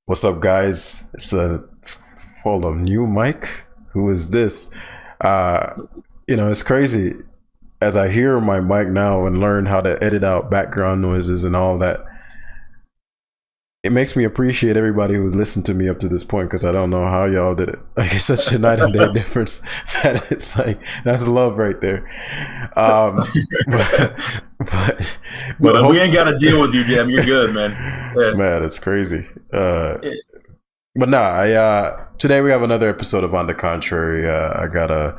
What's up, guys? It's a hold on, new mic. Who is this? Uh, it's crazy as I hear my mic now and learn how to edit out background noises and all that. It makes me appreciate everybody who listened to me up to this point because I don't know how y'all did it. Like it's such a night and day difference that it's like that's love right there. Um, but But we ain't got to deal with you, Jam. You're good, man. Yeah. man, it's crazy. But nah, I today we have another episode of On the Contrary. I got a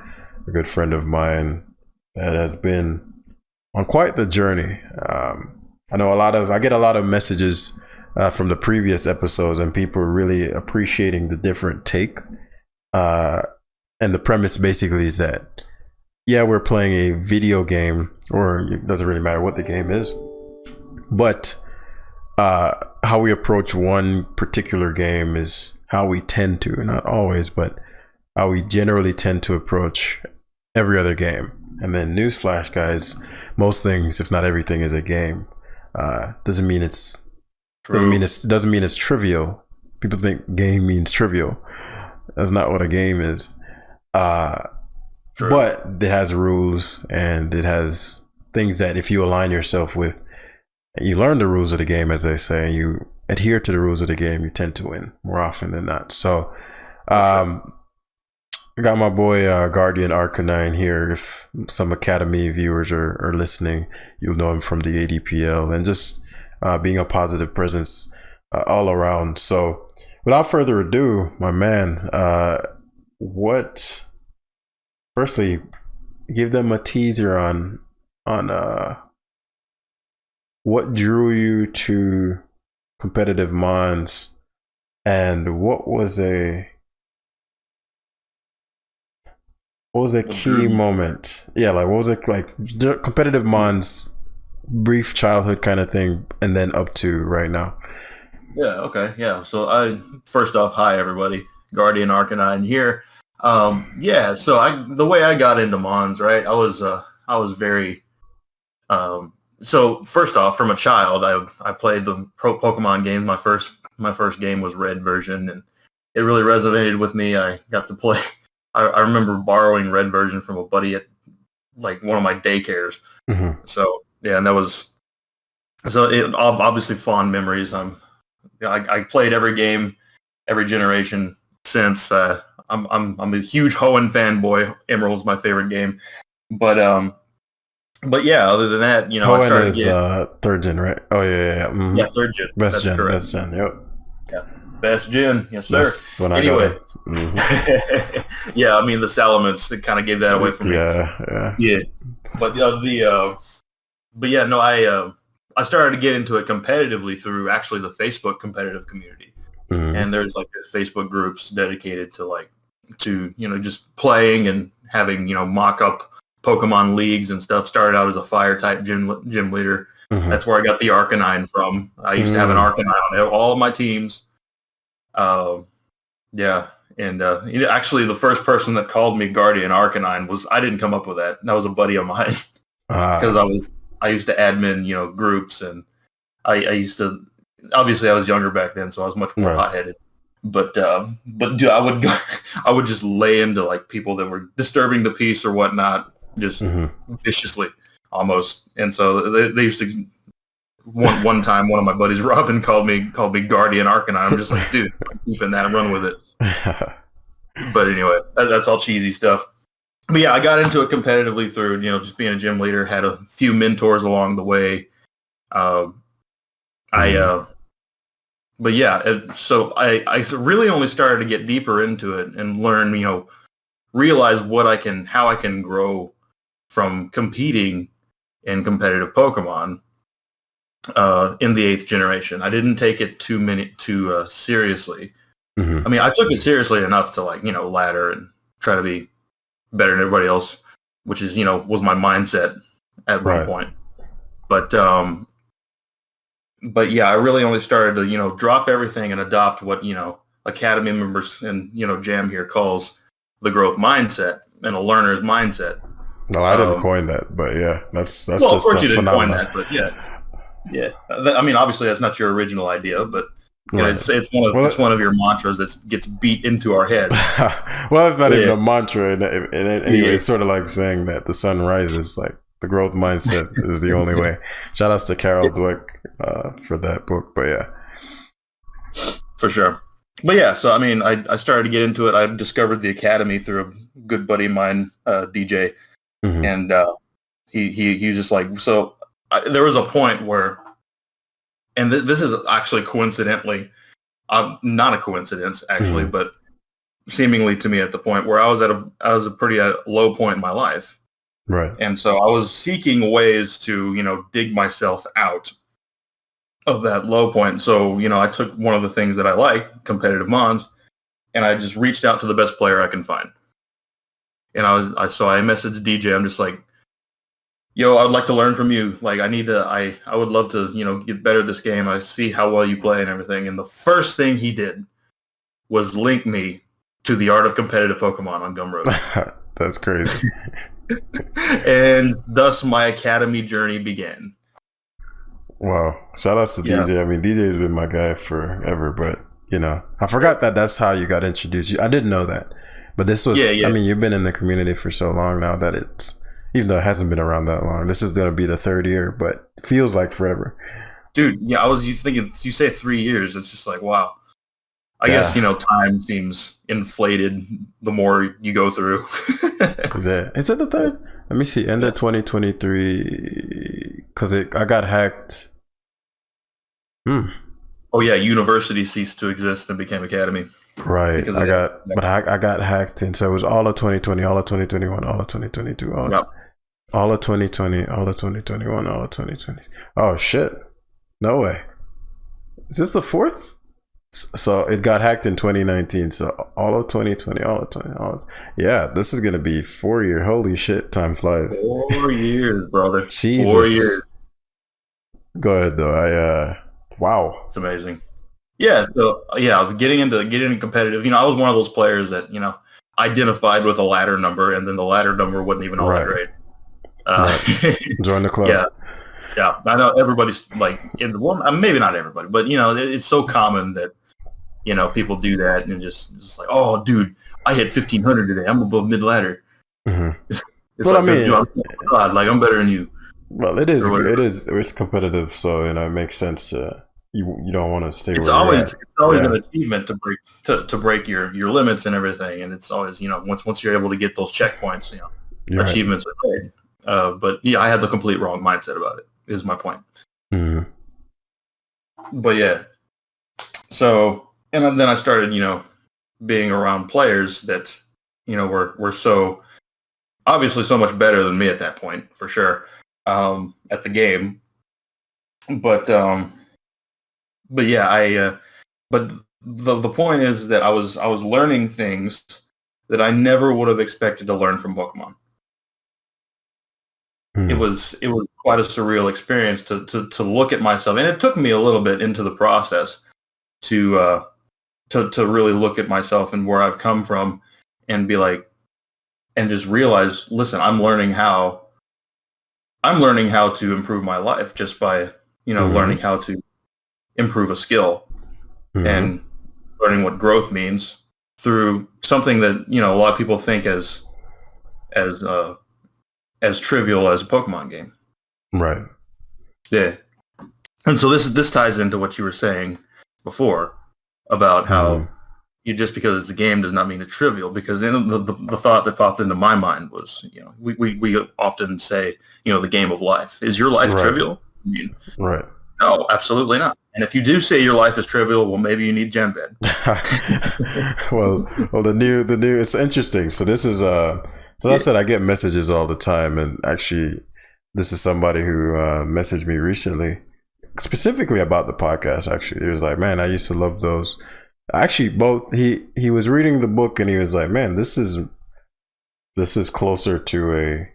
good friend of mine that has been on quite the journey. I get a lot of messages from the previous episodes, and people are really appreciating the different take. And the premise basically is that yeah, we're playing a video game, or it doesn't really matter what the game is, but how we approach one particular game is how we tend to, not always, but how we generally tend to approach every other game. And then newsflash, guys, most things, if not everything, is a game. Doesn't mean it's trivial. People think game means trivial. That's not what a game is. But it has rules and it has things that if you align yourself with, you learn the rules of the game, as they say, and you adhere to the rules of the game, you tend to win more often than not. So I got my boy Guardian Arcanine here. If some Academy viewers are listening, you'll know him from the ADPL and just being a positive presence all around. So without further ado, my man, firstly, give them a teaser on what drew you to competitive Mons, and what was a key moment? Yeah, like what was it like competitive Mons, brief childhood kind of thing, and then up to right now. Yeah. Okay. Yeah. So first off, hi everybody. Guardian Arcanine here. Yeah. So the way I got into Mons, right? I was very. So first off, from a child, I played the Pokemon games. My first game was Red version, and it really resonated with me. I got to play. I remember borrowing Red version from a buddy at like one of my daycares. Mm-hmm. So yeah, and that was obviously fond memories. I played every game, every generation since. I'm a huge Hoenn fanboy. Emerald's my favorite game, but yeah, other than that, Hoenn is third gen, right? Oh yeah. Mm-hmm. Yeah, third gen. Best gen. Yep. Yeah, best gen. Yes, sir. That's when Anyway, I got it. Mm-hmm. yeah, I mean the Salamence, it kind of gave that away from me. Yeah. But but yeah, no, I started to get into it competitively through actually the Facebook competitive community, and there's like Facebook groups dedicated to just playing and having mock up Pokemon leagues and stuff. Started out as a fire type gym leader. Mm-hmm. That's where I got the Arcanine from. I used to have an Arcanine on all of my teams. Yeah, and actually the first person that called me Guardian Arcanine I didn't come up with that. That was a buddy of mine because I used to admin groups, and I used to, obviously I was younger back then, so I was much more hot-headed. But dude, I would just lay into like people that were disturbing the peace or whatnot, just viciously almost. And so they used to. One time, one of my buddies, Robin, called me Guardian Arcanine. I'm just like, dude, I'm keeping that and run with it. But anyway, that's all cheesy stuff. But yeah, I got into it competitively through just being a gym leader. Had a few mentors along the way. But yeah, so I really only started to get deeper into it and learn, realize how I can grow from competing in competitive Pokemon in the 8th generation. I didn't take it too seriously. Mm-hmm. I mean, I took it seriously enough to ladder and try to be better than everybody else, which is was my mindset at one point. But yeah, I really only started to, drop everything and adopt what, Academy members and, Jam here calls the growth mindset and a learner's mindset. Well, I didn't coin that, but yeah, that's well, just of course you didn't phenomenon. coin that, but yeah. I mean, obviously that's not your original idea, but Right. It's one of your mantras that gets beat into our heads. Well, it's not even a mantra. Anyway, it's sort of like saying that the sun rises. Like the growth mindset is the only way. Shout outs to Carol Dweck for that book. But yeah, for sure. But yeah, so I mean, I started to get into it. I discovered the Academy through a good buddy of mine, DJ, and he was just like, so there was a point where, and this is actually coincidentally, not a coincidence actually, but seemingly to me at the point where I was a pretty low point in my life, right? And so I was seeking ways to dig myself out of that low point. So I took one of the things that I like, competitive mons, and I just reached out to the best player I can find. And I messaged DJ. I'm just like, yo, I'd like to learn from you. Like, I would love to, get better at this game. I see how well you play and everything. And the first thing he did was link me to the Art of Competitive Pokemon on Gumroad. That's crazy. And thus my Academy journey began. Wow. Shout outs to DJ. I mean, DJ's been my guy forever, but, I forgot that's how you got introduced. I didn't know that. But this was, I mean, you've been in the community for so long now that it's, even though it hasn't been around that long, this is going to be the third year, but it feels like forever. Dude, yeah, I was thinking, you say 3 years, it's just like, wow. I guess, time seems inflated the more you go through. Is it the third? Let me see. End of 2023, because I got hacked. Oh, yeah, university ceased to exist and became Academy. Right. I got hacked, and so it was all of 2020, all of 2021, all of 2022, all of 2020, all of 2021, all of 2020. Oh shit! No way. Is this the fourth? So it got hacked in 2019. So all of 2020, all of 20. Yeah, this is gonna be 4 year. Holy shit! Time flies. 4 years, brother. Jesus. 4 years. Go ahead though. Wow. It's amazing. Yeah, so getting into competitive, I was one of those players that, identified with a ladder number, and then the ladder number wasn't even all that great. Join the club. Yeah. I know everybody's like, maybe not everybody, but it's so common that people do that and just like, oh, dude, I hit 1,500 today. I'm above mid ladder. It's well, like, God, like I'm better than you. Well, it's competitive, so it makes sense to. You don't want to stay. It's always an achievement to break your limits and everything, and it's always once you're able to get those checkpoints, achievements are great. But I had the complete wrong mindset about it. Is my point. But yeah, so and then I started being around players that were so obviously so much better than me at that point for sure at the game, but yeah, but the point is that I was learning things that I never would have expected to learn from Pokemon. It was quite a surreal experience to look at myself, and it took me a little bit into the process to really look at myself and where I've come from, and be like, and just realize, listen, I'm learning how to improve my life just by learning how to improve a skill and learning what growth means through something that a lot of people think as trivial as a Pokemon game. Right. Yeah. And so this ties into what you were saying before about how just because it's a game does not mean it's trivial, because the thought that popped into my mind was, we often say, the game of life. Is your life trivial? I mean, right. No, absolutely not. And if you do say your life is trivial, well, maybe you need GenVed. well, the new, it's interesting. So this is, I said, I get messages all the time. And actually, this is somebody who messaged me recently, specifically about the podcast. Actually, he was like, man, I used to love those. Actually, both, he was reading the book and he was like, man, this is closer to a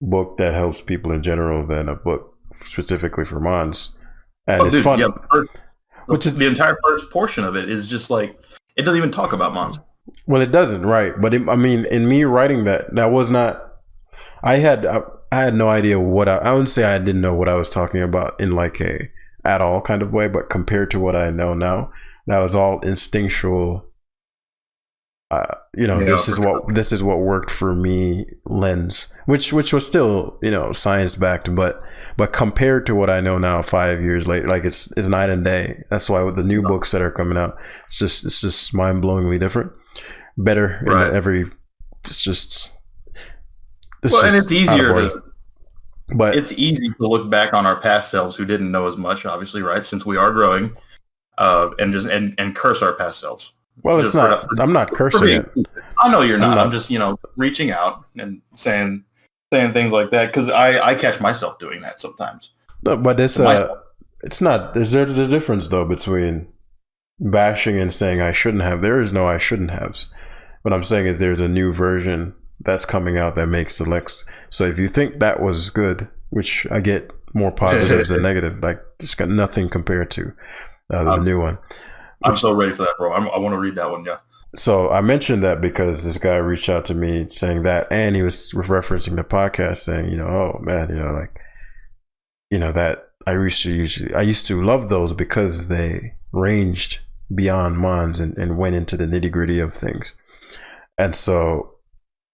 book that helps people in general than a book specifically for Mons. And it's fun. Yeah, which is the entire first portion of it is just like, it doesn't even talk about Mons. Well, it doesn't, right? But I mean, in me writing that was not. I had no idea what I wouldn't say I didn't know what I was talking about in like a at all kind of way, but compared to what I know now, that was all instinctual. This is what worked for me lens, which was still, science backed, but compared to what I know now 5 years later, like it's night and day. That's why with the new books that are coming out, it's just mind-blowingly different, better right. in every. It's just. And it's easier but it's easy to look back on our past selves who didn't know as much, obviously, right? Since we are growing, and curse our past selves. Well, it's not. I'm not cursing it. I know you're not. I'm just, reaching out and saying things like that because I catch myself doing that sometimes. No, but it's not. There's a difference though between bashing and saying I shouldn't have. There is no I shouldn't haves. What I'm saying is there's a new version that's coming out that makes selects. So if you think that was good, which I get more positives than negative, like just got nothing compared to the new one. I'm so ready for that, bro. I want to read that one, yeah. So I mentioned that because this guy reached out to me saying that, and he was referencing the podcast saying, oh man, that I used to love those because they ranged beyond Mons and went into the nitty gritty of things. And so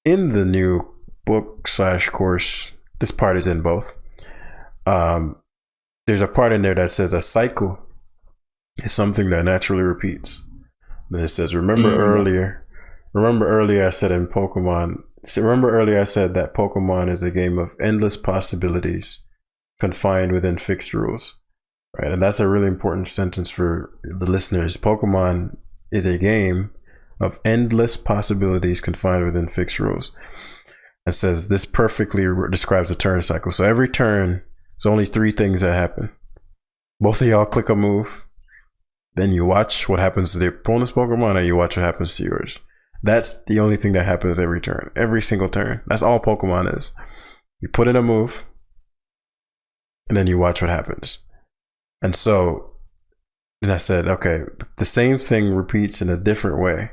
in the new book / course, this part is in both. There's a part in there that says a cycle is something that naturally repeats. Then it says, remember earlier I said in Pokemon, remember earlier I said that Pokemon is a game of endless possibilities confined within fixed rules, right? And that's a really important sentence for the listeners. Pokemon is a game of endless possibilities confined within fixed rules. It says this perfectly describes a turn cycle. So every turn, there's only 3 things that happen. Both of y'all click a move. Then you watch what happens to the opponent's Pokemon and you watch what happens to yours. That's the only thing that happens every turn. Every single turn. That's all Pokemon is. You put in a move and then you watch what happens. And so then I said, okay, the same thing repeats in a different way.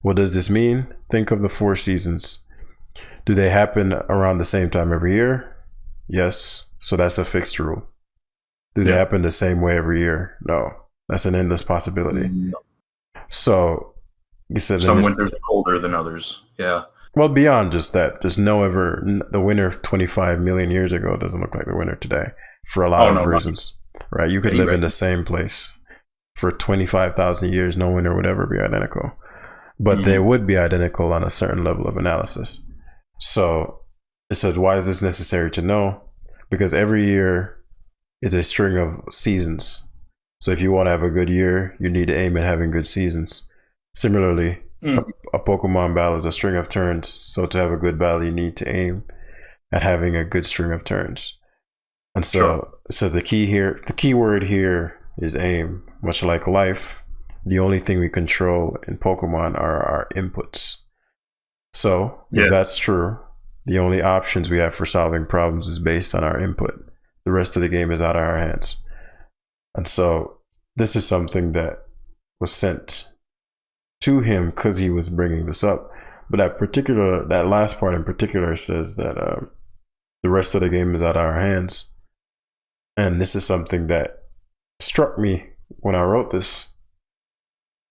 What does this mean? Think of the 4 seasons. Do they happen around the same time every year? Yes. So that's a fixed rule. Do they happen the same way every year? No. That's an endless possibility. No. So you said some winters are colder than others. Yeah. Well, beyond just that, there's the winter 25 million years ago doesn't look like the winter today for a lot of reasons, right? You could live in the same place for 25,000 years. No winter would ever be identical, but they would be identical on a certain level of analysis. So it says, why is this necessary to know? Because every year is a string of seasons. So if you want to have a good year, you need to aim at having good seasons. Similarly, a Pokemon battle is a string of turns. So to have a good battle, you need to aim at having a good string of turns. And so it says the key word here is aim. Much like life, the only thing we control in Pokemon are our inputs. So if that's true, the only options we have for solving problems is based on our input. The rest of the game is out of our hands. And so this is something that was sent to him because he was bringing this up. But that last part in particular says that the rest of the game is out of our hands. And this is something that struck me when I wrote this,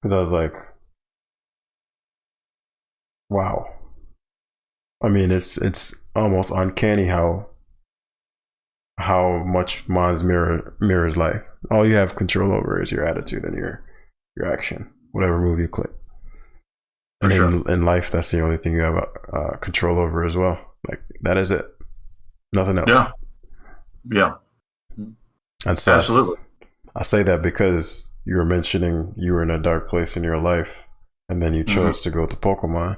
because I was like, wow. I mean, it's almost uncanny how much Mons mirrors life. All you have control over is your attitude and your action, whatever move you click. And in life, that's the only thing you have control over as well. Like, that is it. Nothing else. Yeah. And so absolutely. I say that because you were mentioning you were in a dark place in your life, and then you chose to go to Pokemon,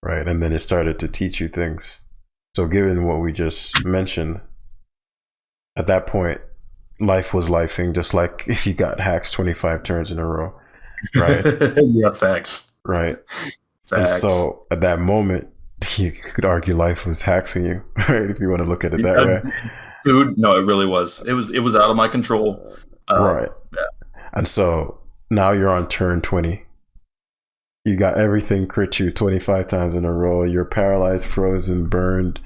right? And then it started to teach you things. So given what we just mentioned, at that point, life was lifing, just like if you got hacks 25 turns in a row, right? Yeah, facts. Right. And so at that moment, you could argue life was hacking you, right? If you want to look at it that way. Dude, no, it really was. It was out of my control. Right. Yeah. And so now you're on turn 20. You got everything crit you 25 times in a row. You're paralyzed, frozen, burned,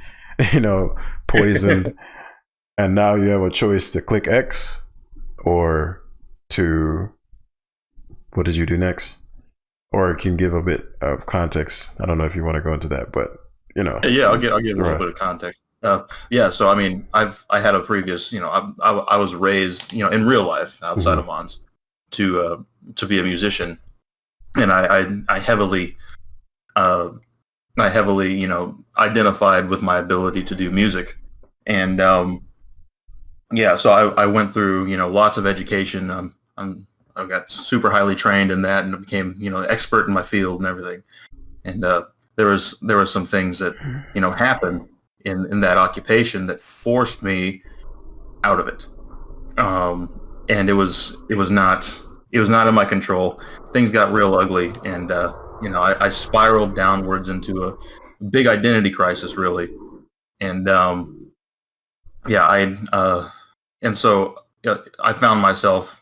poisoned. And now you have a choice to click X or to what did you do next? Or it can give a bit of context. I don't know if you want to go into that, but you know. Yeah, I'll give a little bit of context. Yeah, so I mean, I had a previous, I was raised, in real life outside of Mons to be a musician, and I heavily identified with my ability to do music, and yeah, so I went through lots of education. I got super highly trained in that and became expert in my field and everything. And there was some things that happened in that occupation that forced me out of it. And it was not in my control. Things got real ugly, and I spiraled downwards into a big identity crisis, really. And and so I found myself,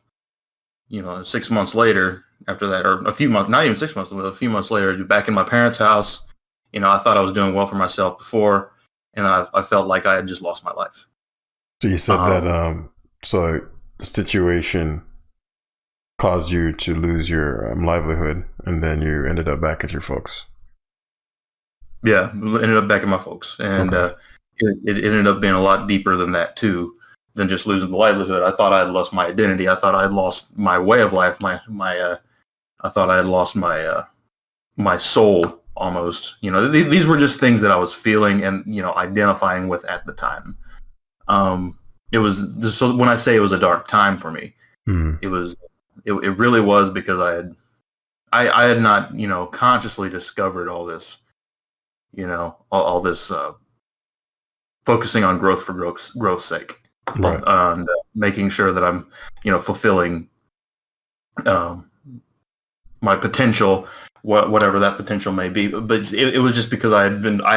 6 months later after that, or a few months, not even 6 months, but a few months later, back in my parents' house. I thought I was doing well for myself before, and I felt like I had just lost my life. So you said that so the situation caused you to lose your livelihood, and then you ended up back at your folks. Yeah, ended up back at my folks, and it ended up being a lot deeper than that too, than just losing the livelihood. I thought I had lost my identity. I thought I had lost my way of life. I thought I had lost my soul almost. These were just things that I was feeling and identifying with at the time. It was so when I say it was a dark time for me, it really was because I had not consciously discovered all this, all this focusing on growth for growth's sake. Right. And making sure that I'm, fulfilling my potential, whatever that potential may be. But it was just because I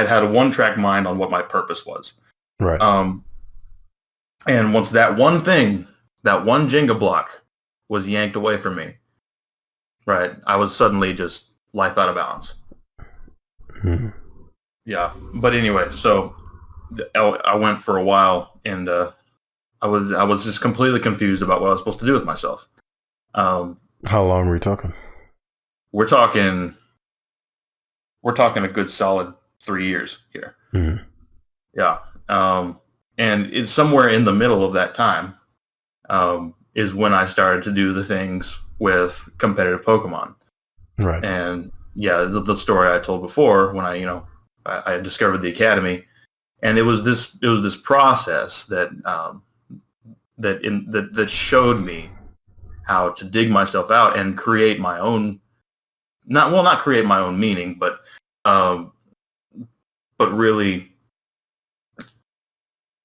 had a one-track mind on what my purpose was. Right. And once that one thing, that one Jenga block, was yanked away from me, right, I was suddenly just life out of balance. Mm-hmm. Yeah. But anyway, so I went for a while, and I was just completely confused about what I was supposed to do with myself. How long were we talking? We're talking a good solid 3 years here. Mm-hmm. Yeah. And it's somewhere in the middle of that time is when I started to do the things with competitive Pokemon. Right. And yeah, the story I told before when I discovered the Academy, and it was this process that that showed me how to dig myself out and create my own, not create my own meaning, but really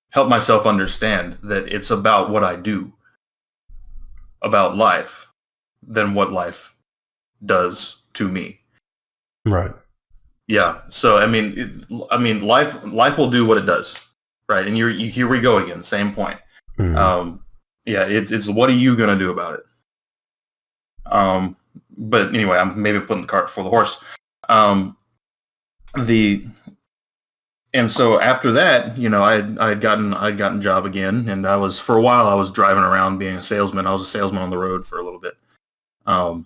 help myself understand that it's about what I do, about life, than what life does to me. Right. Yeah. So I mean, life will do what it does, right? And here we go again, same point. Mm-hmm. Yeah, it's what are you gonna do about it? But anyway, I'm maybe putting the cart before the horse. And so after that, I'd gotten a job again, and for a while I was driving around being a salesman. I was a salesman on the road for a little bit, I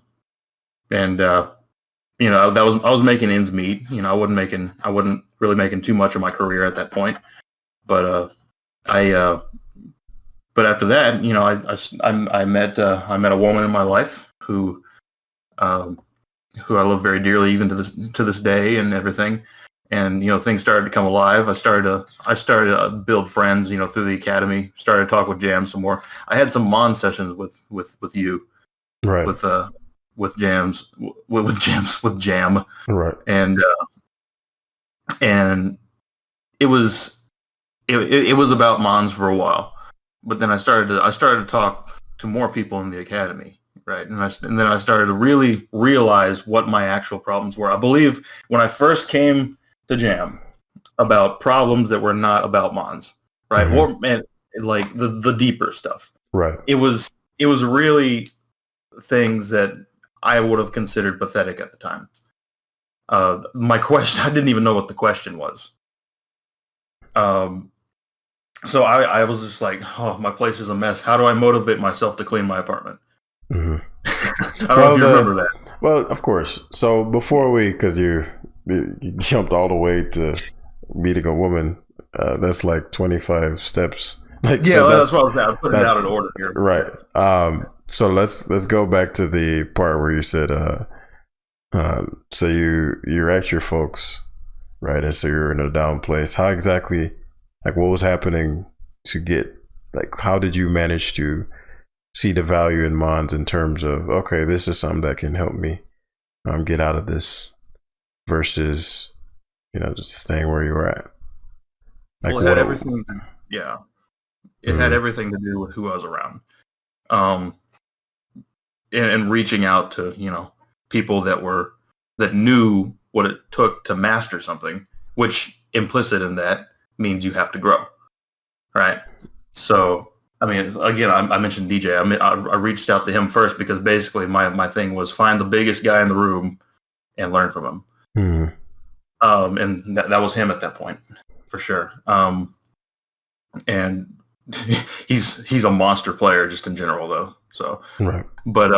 was making ends meet. I wasn't really making too much of my career at that point, but but after that, I met a woman in my life who I love very dearly, even to this day, and everything. And things started to come alive. I started to build friends, through the Academy. Started to talk with Jam some more. I had some Mon sessions with you, right, with Jam, right, and it was about Mons for a while. But then I started to talk to more people in the Academy, right? And then I started to really realize what my actual problems were. I believe when I first came to Jam about problems that were not about Mons, right? Mm-hmm. Or like the deeper stuff, right? It was really things that I would have considered pathetic at the time. My question, I didn't even know what the question was. So I was just like, oh, my place is a mess. How do I motivate myself to clean my apartment? Mm-hmm. I don't know if you remember that. Well, of course. So before because you jumped all the way to meeting a woman, that's like 25 steps. Like, Yeah, so that's what I was saying. I'm putting it out in order here. Right. So let's go back to the part where you said, so you're at your folks, right? And so you're in a down place. How exactly, like, what was happening to get, like, how did you manage to see the value in Mons in terms of, okay, this is something that can help me get out of this versus, just staying where you were at? Like, well, it had everything. Yeah, it had everything to do with who I was around, and reaching out to people that knew what it took to master something, which implicit in that means you have to grow, right? So I mean, again, I mentioned DJ. I reached out to him first because basically my thing was find the biggest guy in the room and learn from him. And that was him at that point, for sure. And he's a monster player just in general, though. So, right. But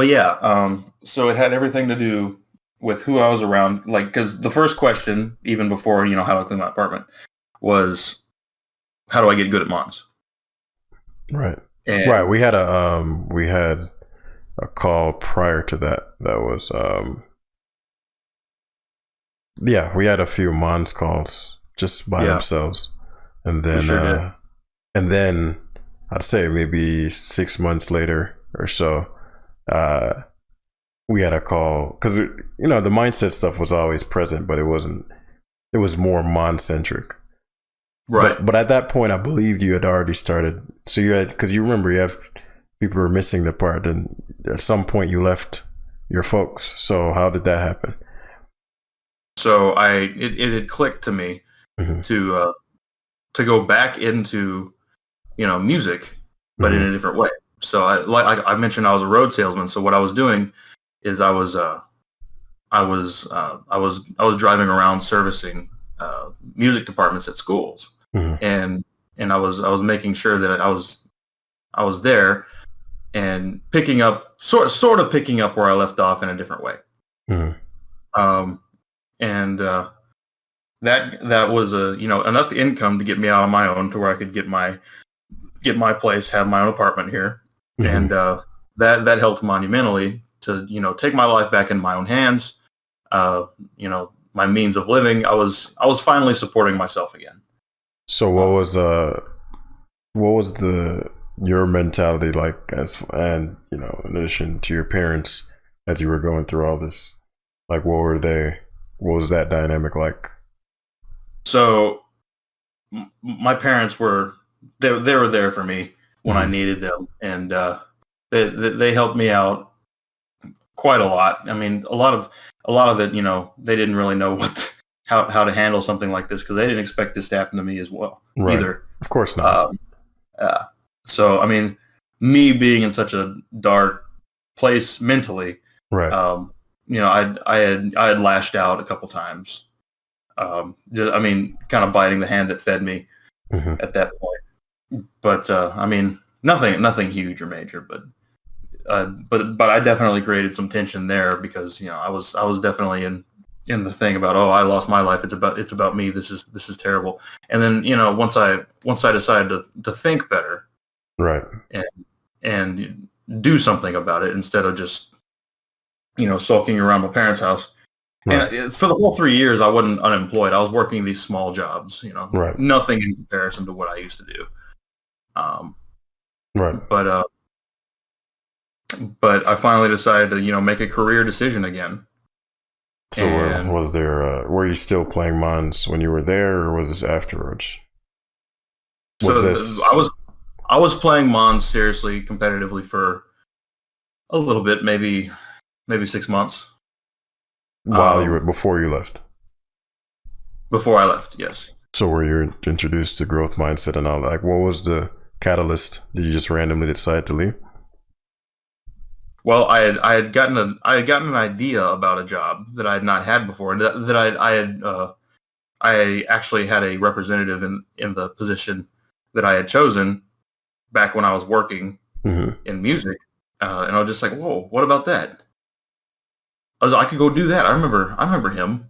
yeah. So it had everything to do with who I was around. Like, because the first question, even before how to clean my apartment, was how do I get good at Mons? Right. And right. We had a call prior to that. That was yeah, we had a few Mons calls just by themselves. And then and then I'd say maybe 6 months later or so, we had a call because the mindset stuff was always present, but it was more Mons centric. Right. But at that point, I believed you had already started. So you had, because you remember you have people were missing the part, and at some point you left your folks. So how did that happen? So it had clicked to me to go back into music, but in a different way. So I mentioned I was a road salesman. So what I was doing is I was driving around servicing music departments at schools. And I was making sure that I was there and picking up sort of picking up where I left off in a different way. And that was enough income to get me out on my own to where I could get my place, have my own apartment here, and that helped monumentally to take my life back in my own hands. My means of living. I was finally supporting myself again. So what was your mentality like in addition to your parents as you were going through all this? Like, what was that dynamic like? So my parents were there for me when I needed them, and they helped me out quite a lot. I mean, a lot of it, they didn't really know how to handle something like this because they didn't expect this to happen to me as well either. Of course not. So I mean, me being in such a dark place mentally, right? I had lashed out a couple times. Kind of biting the hand that fed me at that point. But I mean, nothing huge or major, but I definitely created some tension there because I was definitely in the thing about, oh, I lost my life. It's about me. This is terrible. And then once I decided to think better, right, and do something about it instead of just sulking around my parents' house. Right. And for the whole 3 years, I wasn't unemployed. I was working these small jobs. Right. Nothing in comparison to what I used to do. Right. But I finally decided to make a career decision again. So was there? Were you still playing Mons when you were there, or was this afterwards? I was playing Mons seriously, competitively for a little bit, maybe 6 months. Before you left? Before I left, yes. So were you introduced to growth mindset and all that? Like, what was the catalyst? Did you just randomly decide to leave? Well, I had gotten an idea about a job that I had not had before, that I had I actually had a representative in the position that I had chosen back when I was working in music, and I was just like, "Whoa, what about that?" I could go do that. I remember him.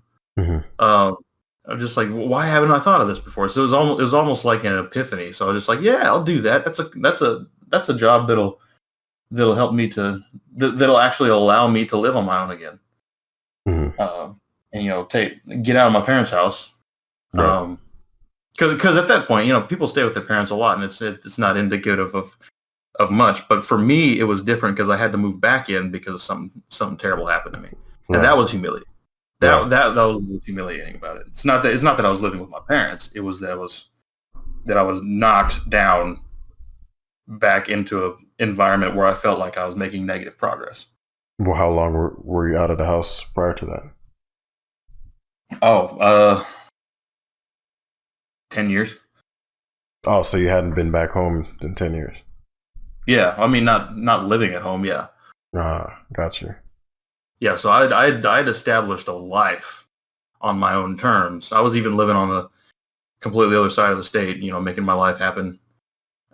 I'm just like, why haven't I thought of this before? So it was almost like an epiphany. So I was just like, yeah, I'll do that. That's a job that'll help me that'll actually allow me to live on my own again. And get out of my parents' house. Right. Because at that point, people stay with their parents a lot, and it's not indicative of much. But for me, it was different because I had to move back in because something terrible happened to me, and that was humiliating. That was what's humiliating about it. It's not that I was living with my parents. It was that I was knocked down back into an environment where I felt like I was making negative progress. Well, how long were you out of the house prior to that? 10 years. Oh, so you hadn't been back home in 10 years? Yeah, I mean, not living at home, yeah. Gotcha. Yeah, so I'd established a life on my own terms. I was even living on the completely other side of the state, making my life happen.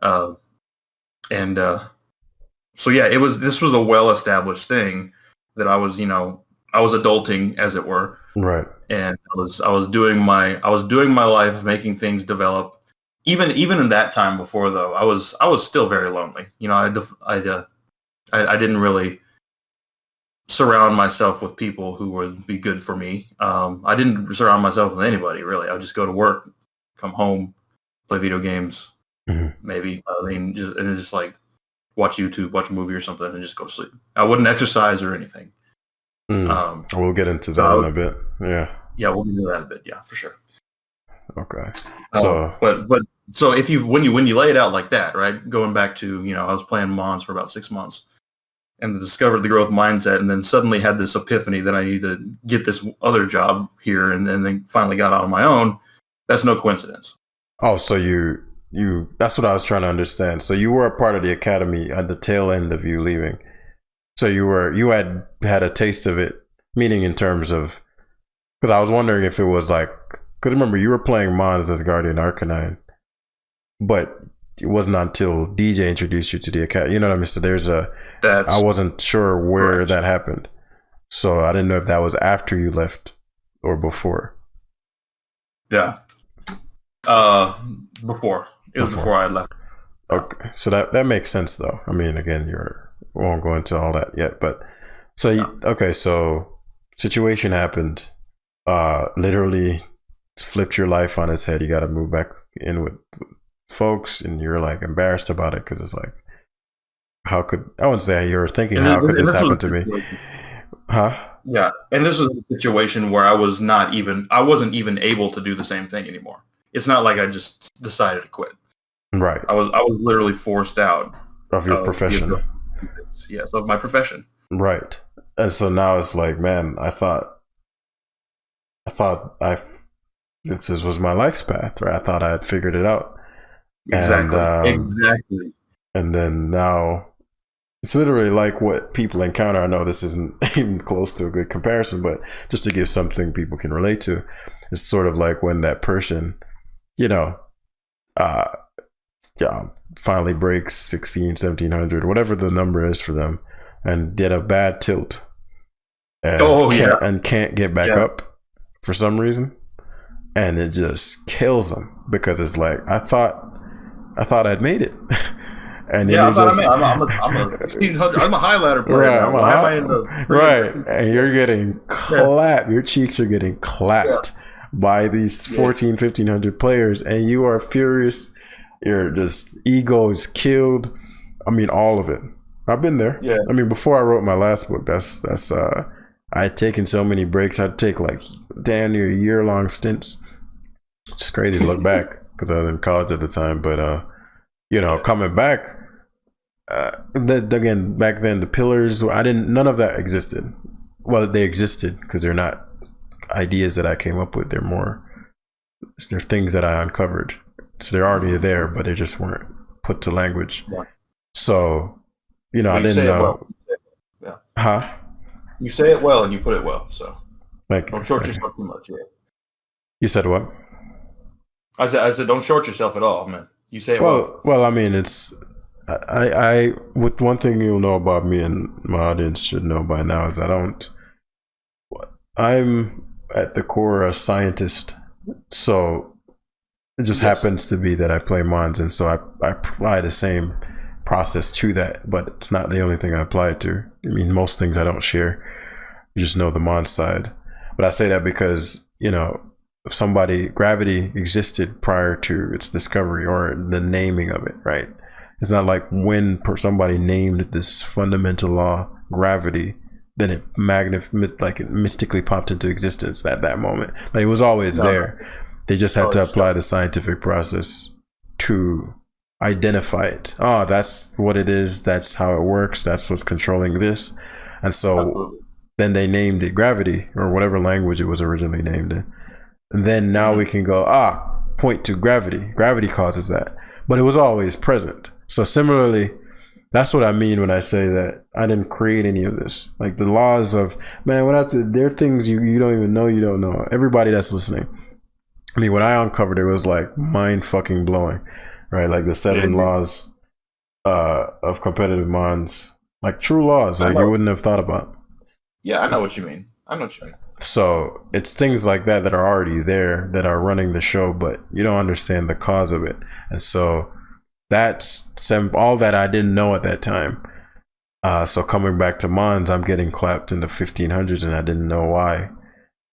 So yeah, this was a well-established thing that I was adulting, as it were. Right. And I was doing my life, making things develop. Even in that time before, though, I was still very lonely. I didn't really surround myself with people who would be good for me. I didn't surround myself with anybody, really. I would just go to work, come home, play video games, maybe. Just like watch YouTube, watch a movie or something, and just go to sleep. I wouldn't exercise or anything. We'll get into that in a bit. Yeah. Yeah, we'll get into that a bit. Yeah, for sure. Okay. So, so when you lay it out like that, right? Going back to I was playing Mons for about 6 months, and discovered the growth mindset, and then suddenly had this epiphany that I need to get this other job here, and then finally got out on my own. That's no coincidence. Oh, so you that's what I was trying to understand. So you were a part of the academy at the tail end of you leaving. So you had a taste of it, meaning in terms of, because I was wondering if it was like, because remember you were playing Mons as Guardian Arcanine, but it wasn't until DJ introduced you to the academy. You know what I mean? So I wasn't sure where that happened, so I didn't know if that was after you left or before. Yeah, before. It was before I left. Okay, so that makes sense though. I mean, again, we won't go into all that yet, but so situation happened, literally flipped your life on its head. You got to move back in with folks, and you're like embarrassed about it because it's like, I wouldn't say you're thinking, how could this happen to me? Huh? Yeah, and this was a situation where I wasn't even able to do the same thing anymore. It's not like I just decided to quit. Right. I was literally forced out of your profession. Yes, of my profession. Right. And so now it's like, man, I thought this was my life's path, right? I thought I had figured it out. Exactly. Exactly. And then now it's literally like what people encounter. I know this isn't even close to a good comparison, but just to give something people can relate to, it's sort of like when that person, finally breaks 1700, whatever the number is for them, and did a bad tilt and can't get back up for some reason, and it just kills them because it's like, I thought I'd made it. And I'm a highlighter player. Right, right. And you're getting clapped. Your cheeks are getting clapped by these 1,500 players, and you are furious. Your just ego is killed. I mean, all of it. I've been there. Yeah. I mean, before I wrote my last book, that's I had taken so many breaks. I'd take like damn near year-long stints. It's crazy to look back because I was in college at the time, but coming back, again, back then the pillars, none of that existed. Well, they existed because they're not ideas that I came up with. They're things that I uncovered. So they're already there, but they just weren't put to language. Yeah. So, I didn't know. Yeah. Huh? You say it well and you put it well. So thank you. Don't short yourself too much. You said what? I said, don't short yourself at all, man. You say it well. I mean, it's I with one thing you'll know about me and my audience should know by now is I'm at the core a scientist. So it just happens to be that I play Mons, and so I apply the same process to that, but it's not the only thing I apply it to. I mean, most things I don't share. You just know the Mons side. But I say that because, if gravity existed prior to its discovery or the naming of it, right? It's not like when somebody named this fundamental law, gravity, then it mystically popped into existence at that moment. Like, it was always there. They just had to apply the scientific process to identify it. Oh, that's what it is. That's how it works. That's what's controlling this. And so then they named it gravity, or whatever language it was originally named in. And then now we can go, point to gravity. Gravity causes that. But it was always present. So similarly, that's what I mean when I say that I didn't create any of this. Like the laws of, man, there are things you don't even know you don't know. Everybody that's listening. I mean, when I uncovered it, it was like mind fucking blowing, right? Like the 7 laws of competitive Mons, like true laws that you wouldn't have thought about. Yeah, I know what you mean. So it's things like that that are already there that are running the show, but you don't understand the cause of it. And so that's all that I didn't know at that time. So coming back to Mons, I'm getting clapped in the 1500s and I didn't know why.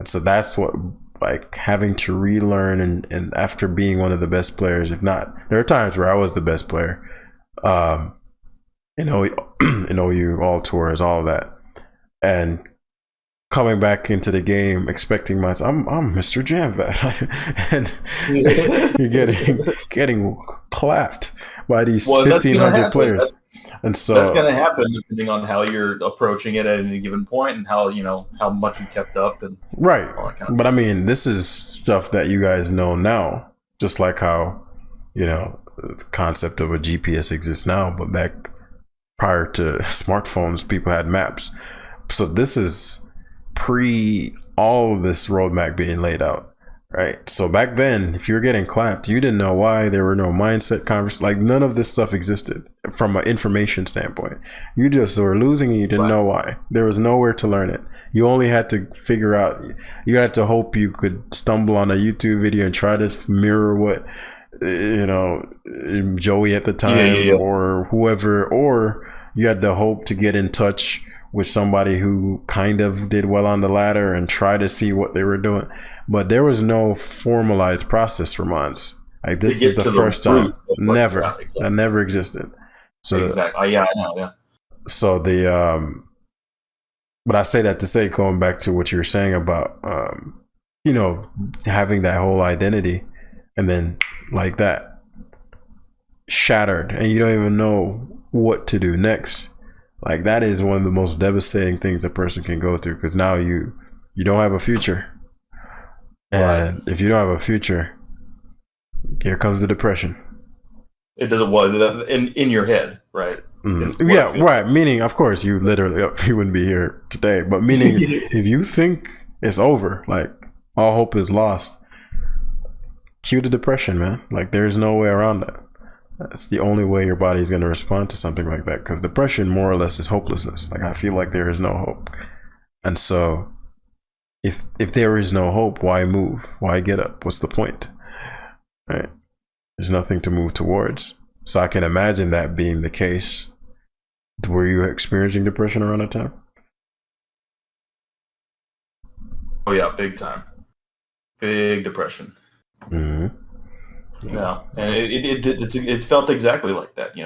And so that's what, like, having to relearn and after being one of the best players, if not, there are times where I was the best player. In OU, all tours, all of that. And coming back into the game, expecting myself, I'm Mr. Jamvat, and you're getting clapped by these 1,500 players, and so that's going to happen depending on how you're approaching it at any given point and how much you kept up and right. But I mean, this is stuff that you guys know now, just like how the concept of a GPS exists now, but back prior to smartphones, people had maps. So this is pre all of this roadmap being laid out, right? So back then, if you were getting clapped, you didn't know why. There were no mindset conversations. Like, none of this stuff existed from an information standpoint. You just were losing and you didn't know why. There was nowhere to learn it. You only had to figure out, you had to hope you could stumble on a YouTube video and try to mirror what Joey at the time or whoever, or you had to hope to get in touch with somebody who kind of did well on the ladder and try to see what they were doing. But there was no formalized process for Mons. Like, this is the first time. Never. That never existed. So exactly. I know. Yeah. So but I say that to say, going back to what you were saying about having that whole identity and then like that shattered and you don't even know what to do next. Like, that is one of the most devastating things a person can go through, because now you don't have a future. And if you don't have a future, here comes the depression. It doesn't in your head, right? Yeah, right. Meaning, of course, you wouldn't be here today. But meaning, if you think it's over, like all hope is lost, cue the depression, man. Like, there's no way around that. That's the only way your body is going to respond to something like that, because depression more or less is hopelessness. Like, I feel like there is no hope. And so if there is no hope, why move? Why get up? What's the point? Right? There's nothing to move towards. So I can imagine that being the case. Were you experiencing depression around that time? Oh yeah, big time. Big depression. Mm-hmm. Yeah, and it felt exactly like that.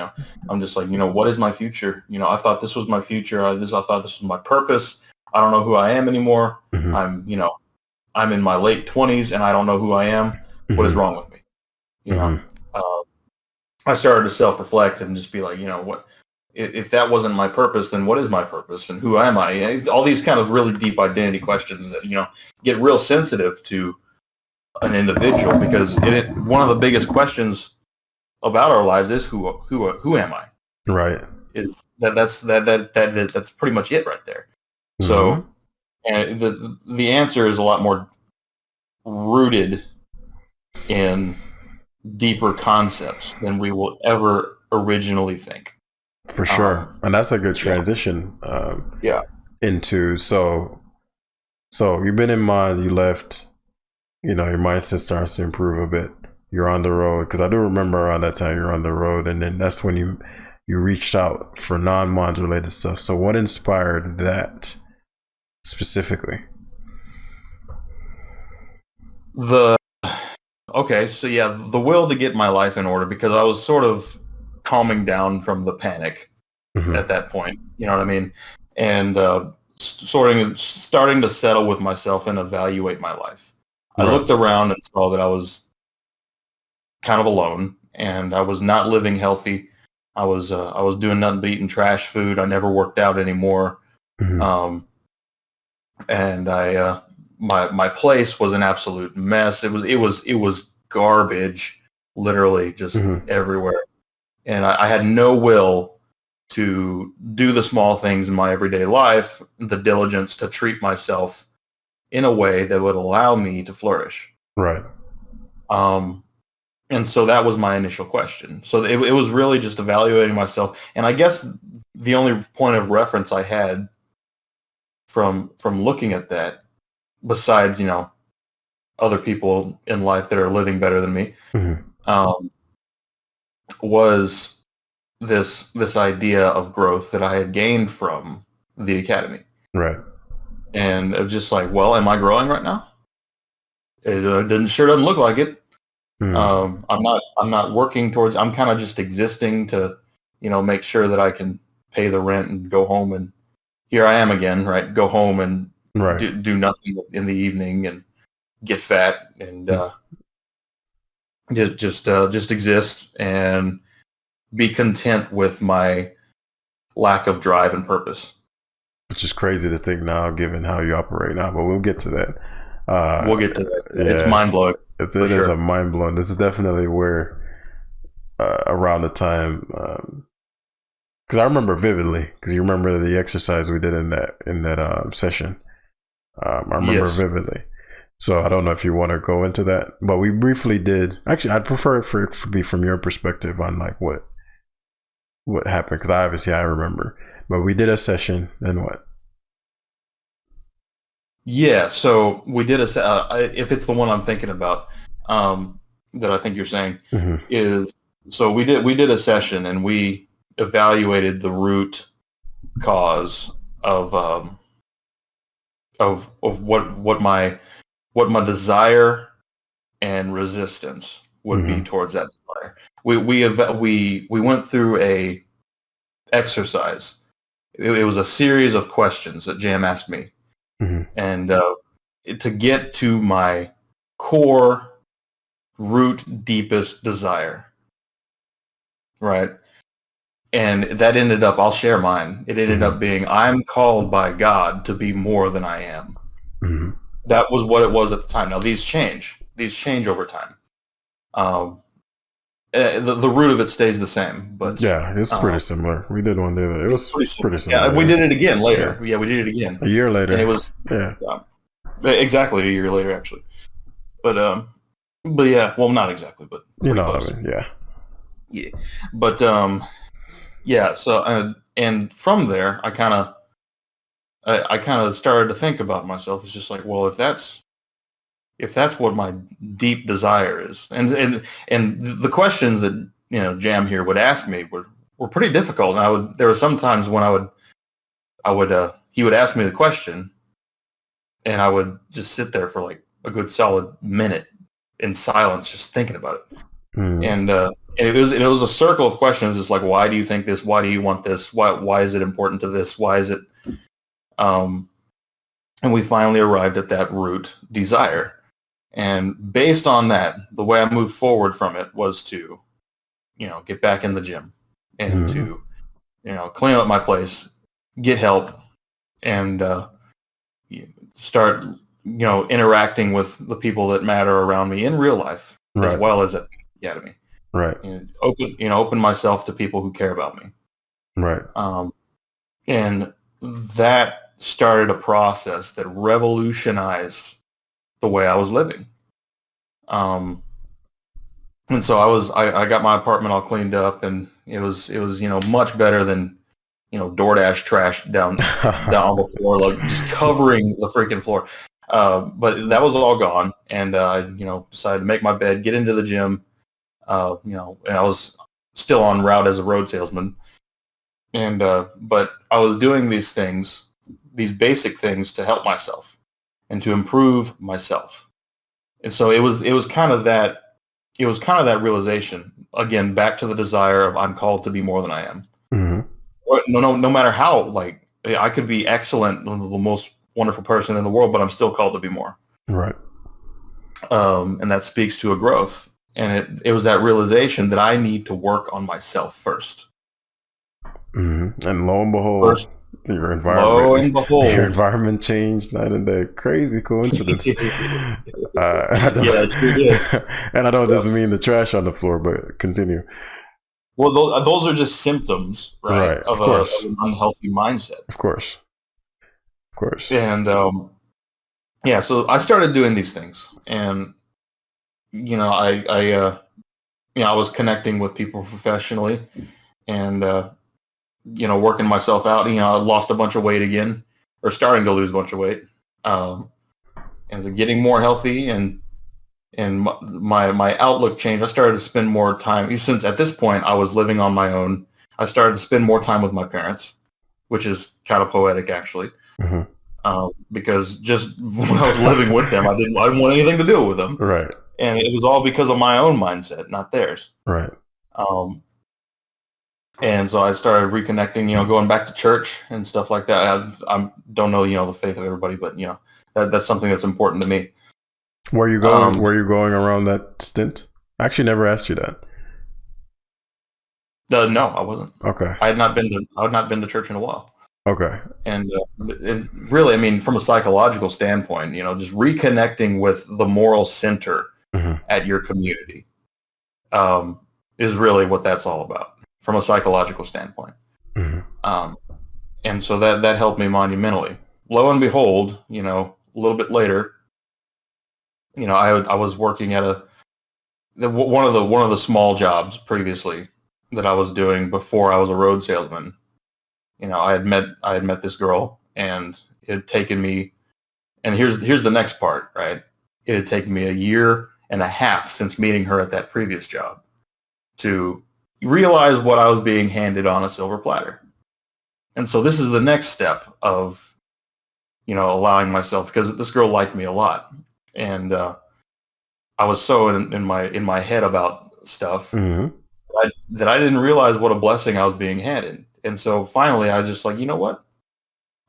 I'm just like, what is my future? I thought this was my future. I thought this was my purpose. I don't know who I am anymore. Mm-hmm. I'm in my late 20s and I don't know who I am. Mm-hmm. What is wrong with me? I started to self-reflect and just be like, what? If that wasn't my purpose, then what is my purpose and who am I? All these kind of really deep identity questions that get real sensitive to an individual, because one of the biggest questions about our lives is who am I? Right. Is that's pretty much it right there. Mm-hmm. So, and the answer is a lot more rooted in deeper concepts than we will ever originally think. For sure. And that's a good transition into, so you've been in Mons, you left, your mindset starts to improve a bit. You're on the road, because I do remember around that time you're on the road, and then that's when you reached out for non-Mons related stuff. So what inspired that specifically? The will to get my life in order, because I was sort of calming down from the panic at that point. You know what I mean? And starting to settle with myself and evaluate my life. I looked around and saw that I was kind of alone, and I was not living healthy. I was doing nothing but eating trash food. I never worked out anymore. And my place was an absolute mess. It was garbage, literally just everywhere. And I had no will to do the small things in my everyday life, the diligence to treat myself in a way that would allow me to flourish. Right. And so that was my initial question. So it was really just evaluating myself. And I guess the only point of reference I had from looking at that, besides, other people in life that are living better than me, was this idea of growth that I had gained from the academy. Right. And it was just like, well, am I growing right now? It doesn't look like it. I'm not working towards, I'm kind of just existing to, make sure that I can pay the rent and go home, and here I am again, right? Go home and do nothing in the evening and get fat and just exist and be content with my lack of drive and purpose. Which is crazy to think now, given how you operate now, but we'll get to that. We'll get to that. Yeah, it's mind-blowing. It is a mind-blowing. This is definitely where, around the time, because I remember vividly, because you remember the exercise we did in that session. I remember vividly. So I don't know if you want to go into that, but we briefly did. Actually, I'd prefer it for it to be from your perspective on like what happened, because obviously I remember. But we did a session, then what? Yeah, so we did if it's the one I'm thinking about, that I think you're saying, is, so we did a session and we evaluated the root cause of what my desire and resistance would be towards that desire. We went through a exercise. It was a series of questions that Jam asked me. And to get to my core, root, deepest desire, right? And that ended up, I'll share mine. It ended up being, I'm called by God to be more than I am. That was what it was at the time. Now these change over time. The root of it stays the same, but yeah, it's pretty similar. We did one there. It was pretty similar. Yeah, we did it again later. Yeah, we did it again a year later. And it was exactly a year later, actually. But yeah, well, not exactly, but you know what I mean. Yeah. But yeah. So and from there, I kind of started to think about myself. It's just like, well, if that's what my deep desire is, and the questions that Jam here would ask me were pretty difficult. And there were some times when he would ask me the question, and I would just sit there for like a good solid minute in silence, just thinking about it. And it was a circle of questions. It's like, why do you think this? Why do you want this? Why is it important to this? Why is it? And we finally arrived at that root desire. And based on that, the way I moved forward from it was to, get back in the gym and to, clean up my place, get help, and start, interacting with the people that matter around me in real life, as well as at the academy. Right. And open myself to people who care about me. Right. And that started a process that revolutionized the way I was living. And so I got my apartment all cleaned up, and it was much better than DoorDash trash down on the floor, like just covering the freaking floor. But that was all gone, and I decided to make my bed, get into the gym. And I was still en route as a road salesman, and but I was doing these things, these basic things to help myself and to improve myself. And so it was kind of that realization, again, back to the desire of I'm called to be more than I am. Mm-hmm. No matter how, like, I could be excellent, the most wonderful person in the world, but I'm still called to be more. Right. And that speaks to a growth. And it was that realization that I need to work on myself first. Mm-hmm. And lo and behold, your environment changed. Not in that crazy coincidence. Yeah, it sure did. And I know it doesn't mean the trash on the floor, but continue. Well, those are just symptoms, right? Of an unhealthy mindset. Of course. And so I started doing these things, and I was connecting with people professionally, and working myself out. I lost a bunch of weight again, or starting to lose a bunch of weight, and so getting more healthy, and my outlook changed. I started to spend more time, since at this point I was living on my own. I started to spend more time with my parents, which is kind of poetic, actually. Mm-hmm. Because just when I was living with them, I didn't want anything to do with them. Right. And it was all because of my own mindset, not theirs. Right. And so I started reconnecting, going back to church and stuff like that. I don't know, the faith of everybody, but that's something that's important to me. Were you going? Were you going around that stint? I actually never asked you that. No, I wasn't. Okay. I had not been to church in a while. Okay. And really, I mean, from a psychological standpoint, just reconnecting with the moral center mm-hmm. at your community is really what that's all about, from a psychological standpoint. Mm-hmm. And so that helped me monumentally. Lo and behold, a little bit later, I was working at one of the small jobs previously that I was doing before I was a road salesman. I had met this girl, and it had taken me, and here's the next part, right? It had taken me a year and a half since meeting her at that previous job to realize what I was being handed on a silver platter. And so this is the next step of, allowing myself, because this girl liked me a lot, and I was so in my head about stuff mm-hmm. that I didn't realize what a blessing I was being handed. And so finally, I was just like, you know what?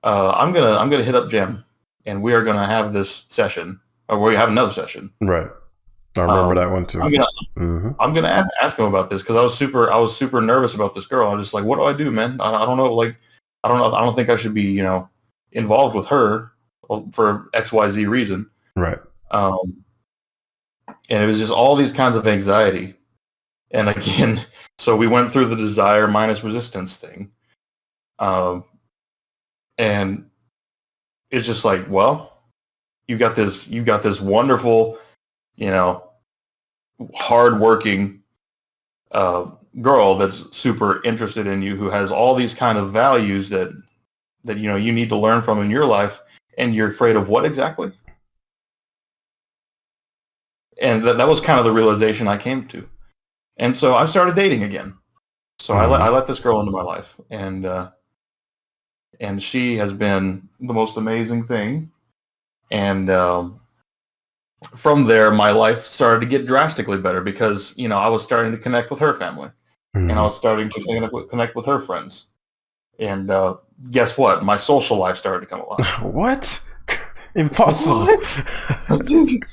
I'm gonna hit up Jim, and we are gonna have this session, or we have another session. Right. I remember that one too. I'm gonna ask him about this, because I was super nervous about this girl. I was just like, what do I do, man? I don't know. Like, I don't know. I don't think I should be, involved with her for XYZ reason. Right. And it was just all these kinds of anxiety. And again, so we went through the desire minus resistance thing. And it's just like, well, you got this wonderful, hardworking girl that's super interested in you, who has all these kind of values that you need to learn from in your life, and you're afraid of what exactly? And that was kind of the realization I came to. And so I started dating again. So I let this girl into my life, and she has been the most amazing thing. And from there, my life started to get drastically better, because I was starting to connect with her family, mm-hmm. and I was starting to connect with her friends. And guess what? My social life started to come alive. What? Impossible. What?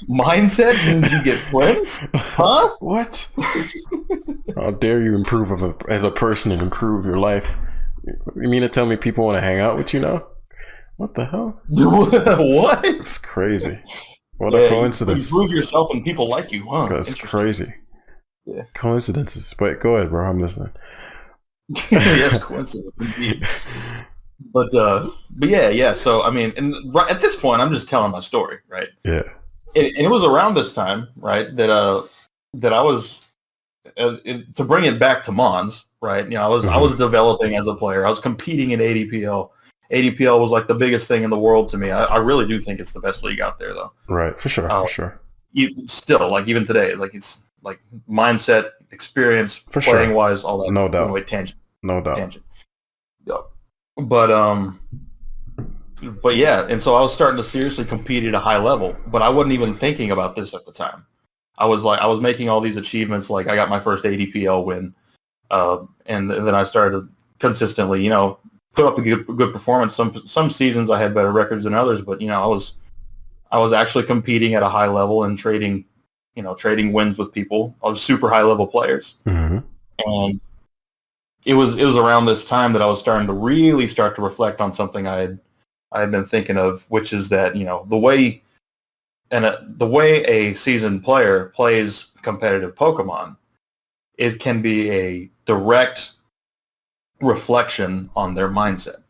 Mindset means you get friends? Huh? What? How dare you improve as a person and improve your life? You mean to tell me people want to hang out with you now? What the hell? What? It's crazy. What a coincidence. You prove yourself and people like you, huh? That's crazy. Yeah. Coincidences. But go ahead, bro. I'm listening. Yes, coincidence indeed. But yeah. So I mean, and at this point, I'm just telling my story, right? Yeah. it was around this time, right, that I was to bring it back to Mons, right? I was developing as a player. I was competing in ADPL. ADPL was like the biggest thing in the world to me. I really do think it's the best league out there, though. Right, for sure, for sure. Still, like even today, like it's like mindset, experience, for playing sure. wise, all that. No doubt. Anyway, tangent. No doubt. Tangent. Yeah. But yeah, and so I was starting to seriously compete at a high level, but I wasn't even thinking about this at the time. I was making all these achievements, like I got my first ADPL win, and then I started consistently, put up a good performance. Some seasons I had better records than others, but I was actually competing at a high level and trading wins with people. I was super high level players, and it was around this time that I was starting to really start to reflect on something I had been thinking of, which is that the way a seasoned player plays competitive Pokemon, it can be a direct reflection on their mindset.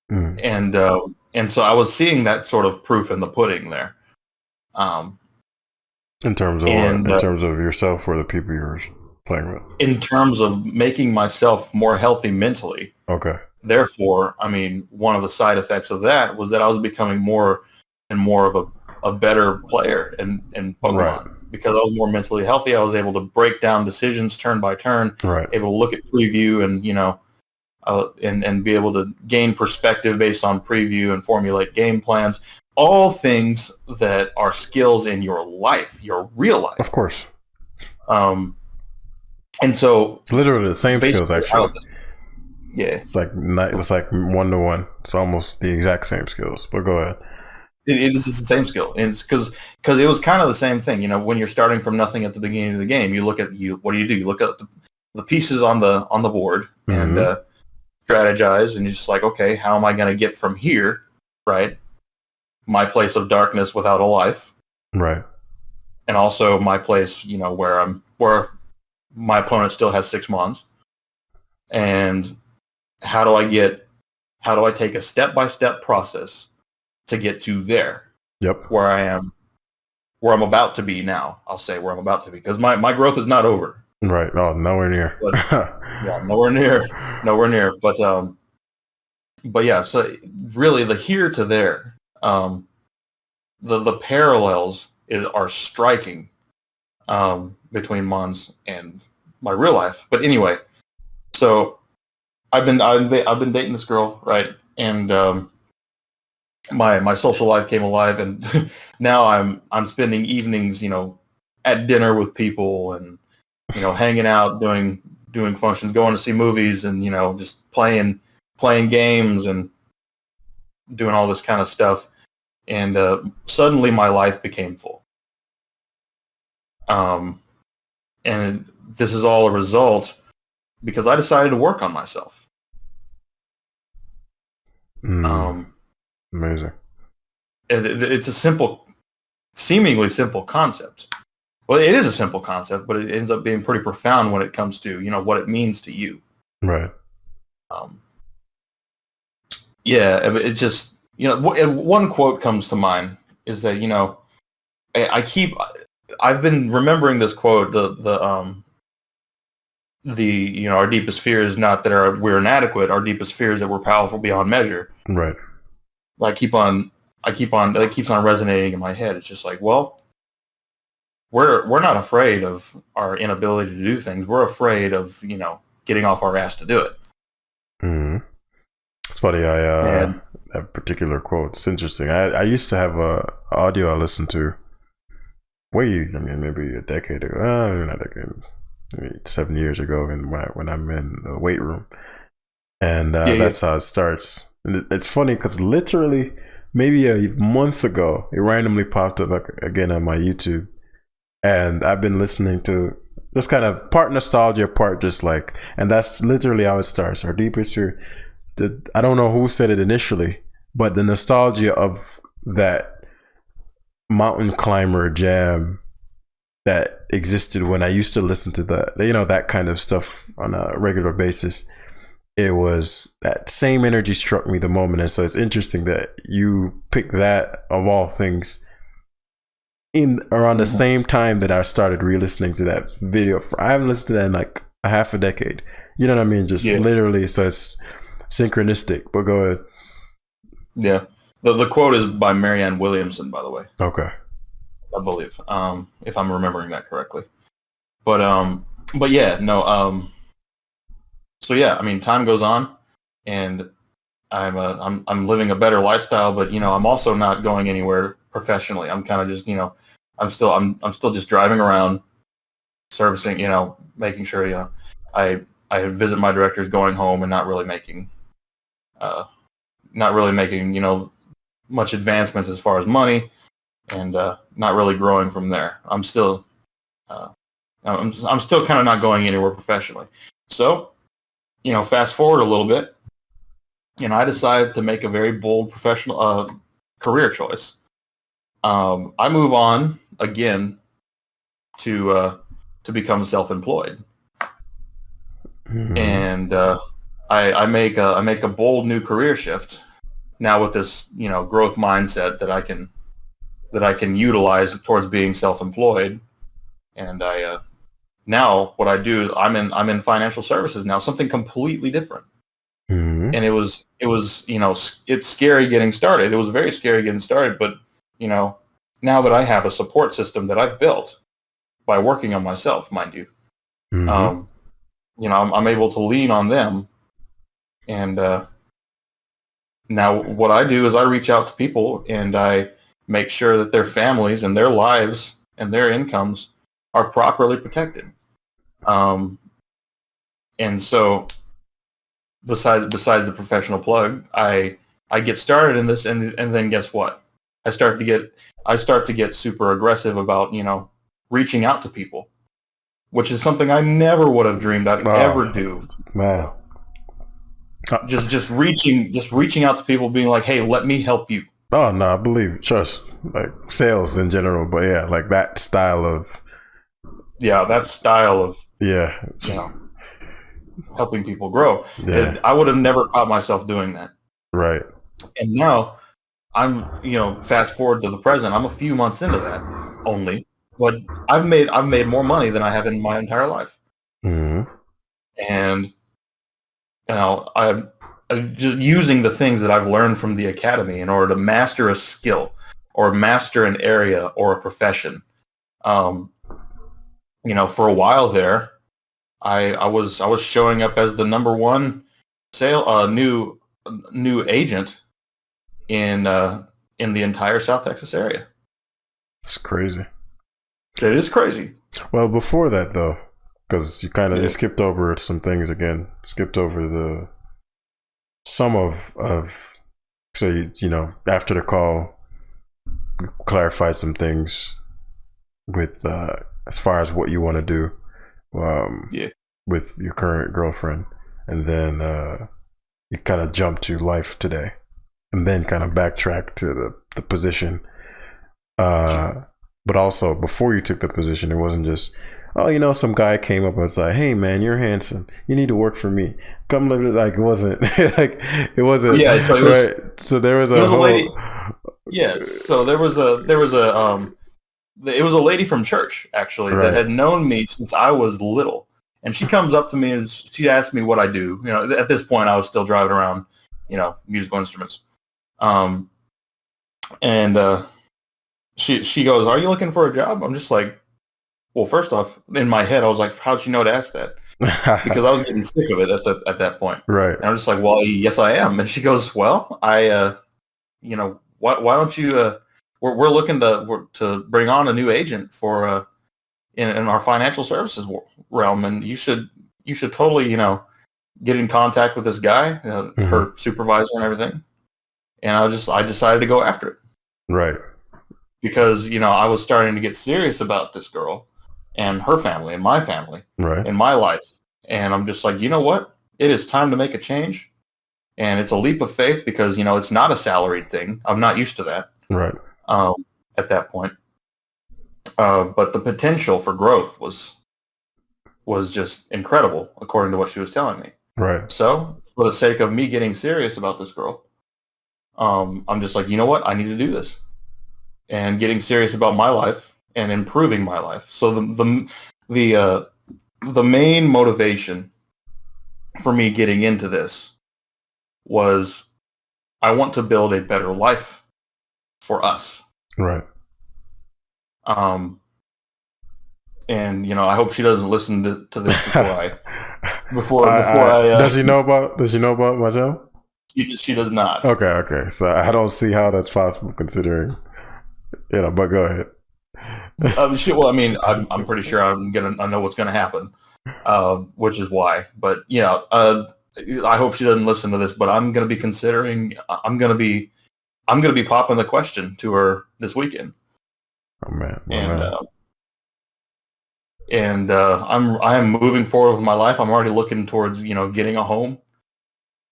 And so I was seeing that sort of proof in the pudding there. In terms of what? In terms of yourself or the people you're playing with? In terms of making myself more healthy mentally. Okay. Therefore, one of the side effects of that was that I was becoming more and more of a better player in Pokemon. Right. Because I was more mentally healthy, I was able to break down decisions turn by turn, right. Able to look at preview and, and be able to gain perspective based on preview and formulate game plans. All things that are skills in your life, your real life. Of course. And so... It's literally the same skills, actually. Yeah. It's like 1-to-1. It's almost the exact same skills, but go ahead. It is the same skill. And it's because it was kind of the same thing. When you're starting from nothing at the beginning of the game, you look at what do? You look at the pieces on the board and strategize, and you're just like, okay, how am I going to get from here, right? My place of darkness without a life, right? And also my place, where my opponent still has 6 Mons, and how do I take a step-by-step process to get to there? Yep. Where I'm about to be now. I'll say where I'm about to be, because my growth is not over. Right. Oh, nowhere near. But, yeah, nowhere near. But yeah. So really, the here to there, the parallels are striking between Mons and my real life. But anyway, so I've been dating this girl, right? And my social life came alive, and now I'm spending evenings, at dinner with people, and hanging out, doing functions, going to see movies, and just playing games and doing all this kind of stuff. And suddenly my life became full. And this is all a result because I decided to work on myself. Amazing. It's a seemingly simple concept. Well, it is a simple concept, but it ends up being pretty profound when it comes to, what it means to you. Right. Yeah, it just, one quote comes to mind is that, I've been remembering this quote, our deepest fear is not that we're inadequate. Our deepest fear is that we're powerful beyond measure. Right. It keeps on resonating in my head. It's just like, well, we're not afraid of our inability to do things. We're afraid of, getting off our ass to do it. It's funny. That particular quote, it's interesting. I used to have a audio I listened to maybe a decade ago, not a decade, maybe 7 years ago, and when I'm in the weight room, and that's how it starts. And it's funny because literally maybe a month ago, it randomly popped up again on my YouTube, and I've been listening to just kind of part nostalgia, part just like, and that's literally how it starts. Our deepest fear. I don't know who said it initially, but the nostalgia of that mountain climber jam that existed when I used to listen to that kind of stuff on a regular basis. it was that same energy struck me the moment. And so it's interesting that you picked that of all things in around the same time that I started re-listening to that video. I haven't listened to that in like a half a decade. You know what I mean? Just literally, so it's synchronistic. But go ahead. Yeah. The quote is by Marianne Williamson, by the way. Okay. I believe, if I'm remembering that correctly. But yeah, no. So yeah, I mean, time goes on, and I'm living a better lifestyle, but I'm also not going anywhere professionally. I'm kind of just I'm still just driving around, servicing, making sure I visit my directors, going home, and not really making much advancements as far as money, and not really growing from there. I'm still I'm still kind of not going anywhere professionally. So fast forward a little bit. I decided to make a very bold professional career choice. I move on again to become self-employed, and I make a bold new career shift now with this growth mindset that I can utilize towards being self-employed. And I now what I do, I'm in financial services now, something completely different. And it was it's scary getting started. It was very scary getting started, but now that I have a support system that I've built by working on myself, mind you, I'm able to lean on them. And now what I do is I reach out to people and I make sure that their families and their lives and their incomes are properly protected. And so besides the professional plug, I get started in this, and then guess what? I start to get super aggressive about reaching out to people, which is something I never would have dreamed I'd ever do. Wow. Just reaching out to people, being like, hey, let me help you. Oh no, I believe trust, like sales in general, but yeah, like that style of helping people grow. Yeah. I would have never caught myself doing that. Right. And now I'm, fast forward to the present. I'm a few months into that only, but I've made more money than I have in my entire life. And I'm just using the things that I've learned from the academy in order to master a skill or master an area or a profession. For a while there, I was showing up as the number one new agent in the entire South Texas area. It's crazy. It is crazy. Well, before that though, because you kind of you skipped over some things again. Skipped over some of so after the call, clarified some things with as far as what you want to do with your current girlfriend, and then you kind of jump to life today, and then kind of backtrack to the position. But also before you took the position, it wasn't just some guy came up and was like, hey man, you're handsome, you need to work for me, come live it. Like it wasn't like it wasn't so it was, right. So there was a lady. So there was a lady from church actually that had known me since I was little, and she comes up to me and she asked me what I do. At this point I was still driving around musical instruments, and she goes, are you looking for a job? I'm just like, well, first off, in my head I was like, how'd she know to ask that? Because I was getting sick of it at that point, right? And I'm just like, well, yes I am. And she goes, well, why don't you we're looking to bring on a new agent for in our financial services realm, and you should totally get in contact with this guy, her supervisor and everything. And I decided to go after it, right? Because I was starting to get serious about this girl and her family and my family, right, in my life. And I'm just like, you know what? It is time to make a change. And it's a leap of faith because, it's not a salaried thing. I'm not used to that. Right. At that point. But the potential for growth was just incredible, according to what she was telling me. Right. So for the sake of me getting serious about this girl, I'm just like, you know what? I need to do this, and getting serious about my life and improving my life. So the main motivation for me getting into this was I want to build a better life for us. Right. And I hope she doesn't listen to this before does she know about my show? She does not. Okay. So I don't see how that's possible considering, but go ahead. I'm pretty sure I know what's gonna happen, which is why. But I hope she doesn't listen to this. But I'm gonna be popping the question to her this weekend. Oh man. I am moving forward with my life. I'm already looking towards getting a home,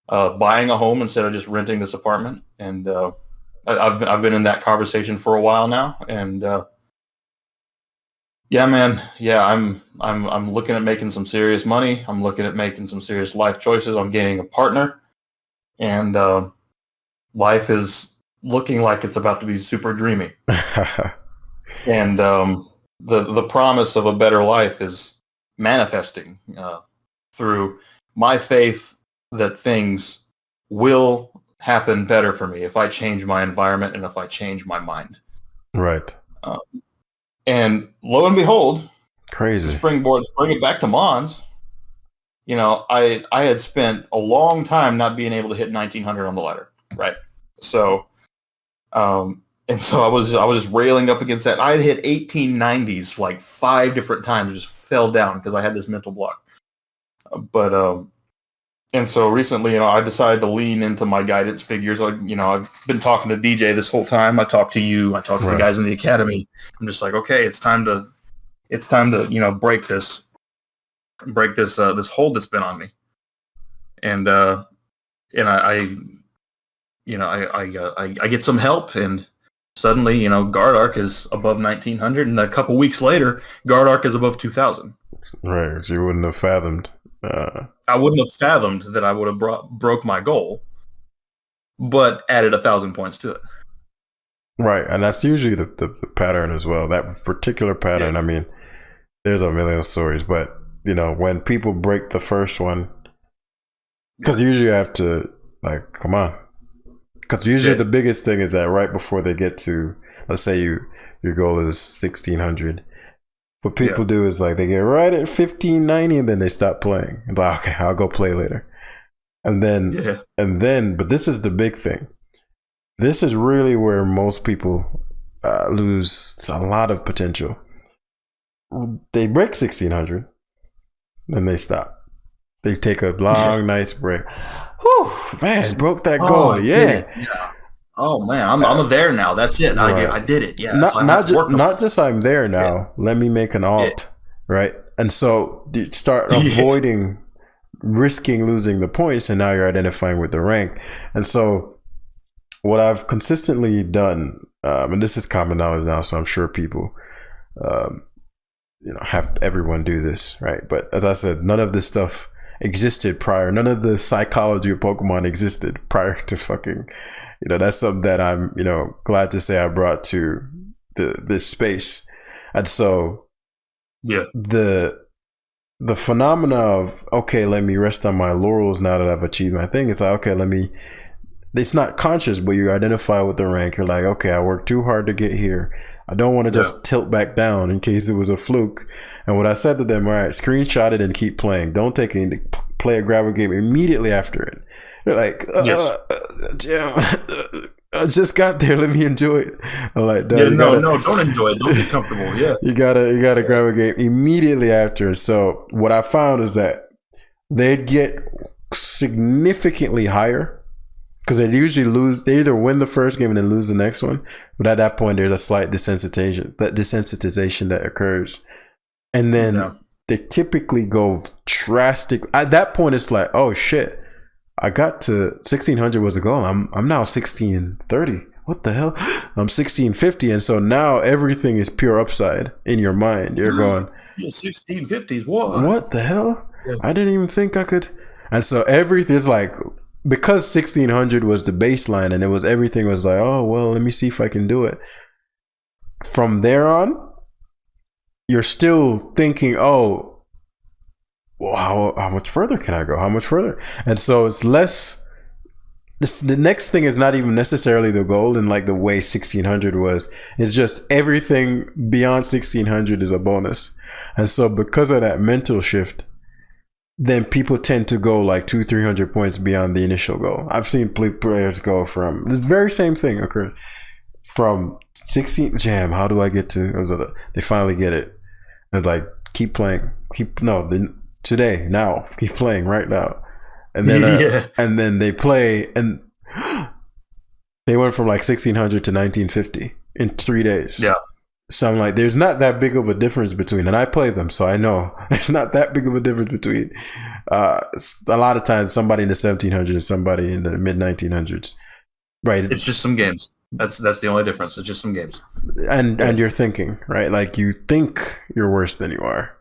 buying a home instead of just renting this apartment. And I've been in that conversation for a while now. And yeah, man, yeah, I'm looking at making some serious money. I'm looking at making some serious life choices. I'm gaining a partner, and life is looking like it's about to be super dreamy. And the promise of a better life is manifesting through my faith that things will happen better for me if I change my environment and if I change my mind. Right. And lo and behold, crazy springboard, bring it back to Mons. I had spent a long time not being able to hit 1900 on the ladder, right? So, and so I was just railing up against that. I had hit 1890s like 5 different times, just fell down because I had this mental block. And so recently, I decided to lean into my guidance figures. I've been talking to DJ this whole time. I talked to you. I talked to the guys in the academy. I'm just like, okay, it's time to break this hold that's been on me. And I get some help, and suddenly, Guard Arc is above 1900, and a couple weeks later, Guard Arc is above 2000. Right, so you wouldn't have fathomed. I wouldn't have fathomed that I would have broke my goal, but added 1,000 points to it. Right, and that's usually the pattern as well. That particular pattern, I mean, there's a million stories, but, when people break the first one, because usually you have to, like, come on. Because usually the biggest thing is that right before they get to, let's say your goal is 1,600. What people do is like they get right at 1,590 and then they stop playing. And like, okay, I'll go play later. And then, but this is the big thing. This is really where most people lose a lot of potential. They break 1,600, then they stop. They take a long, nice break. Whew, man, broke that goal. Yeah. Oh man, I'm there now. That's it. Right. I did it. Yeah. Not just I'm there now. Yeah. Let me make an alt, right? And so you start avoiding risking losing the points, and now you're identifying with the rank. And so what I've consistently done, and this is common knowledge now, so I'm sure people, have everyone do this, right? But as I said, none of this stuff existed prior. None of the psychology of Pokemon existed prior to fucking. That's something that I'm, glad to say I brought to this space. And so the phenomena of, okay, let me rest on my laurels now that I've achieved my thing. It's like, okay, it's not conscious, but you identify with the rank. You're like, okay, I worked too hard to get here. I don't want to just tilt back down in case it was a fluke. And what I said to them, all right, screenshot it and keep playing. Don't take any, play a grabber game immediately after it. They're like, damn, I just got there. Let me enjoy it. I'm like, no, don't enjoy it. Don't be comfortable. Yeah, you gotta grab a game immediately after. So what I found is that they'd get significantly higher because they usually lose. They either win the first game and then lose the next one. But at that point, there's a slight desensitization that occurs, and then they typically go drastic. At that point, it's like, oh shit. I got to 1,600 was the goal. I'm now 1,630. What the hell? I'm 1,650, and so now everything is pure upside in your mind. You're going, 1,650s. What? What the hell? Yeah. I didn't even think I could. And so everything's like, because 1600 was the baseline, and it was everything was like, oh well, let me see if I can do it. From there on, you're still thinking, oh, well, how much further can I go? How much further? And so it's less. The next thing is not even necessarily the goal in like the way 1600 was. It's just everything beyond 1600 is a bonus. And so because of that mental shift, then people tend to go like 200-300 points beyond the initial goal. I've seen players go from the very same thing occur from 16 jam. How do I get to? They finally get it. They're like, keep playing, today, now, keep playing right now. And then and then they play, and they went from like 1600 to 1950 in 3 days. Yeah. So I'm like, there's not that big of a difference between, and I play them, so I know there's not that big of a difference between. A lot of times, somebody in the 1700s and somebody in the mid 1900s, right? It's just some games. That's the only difference. It's just some games. And you're thinking, right? Like you think you're worse than you are.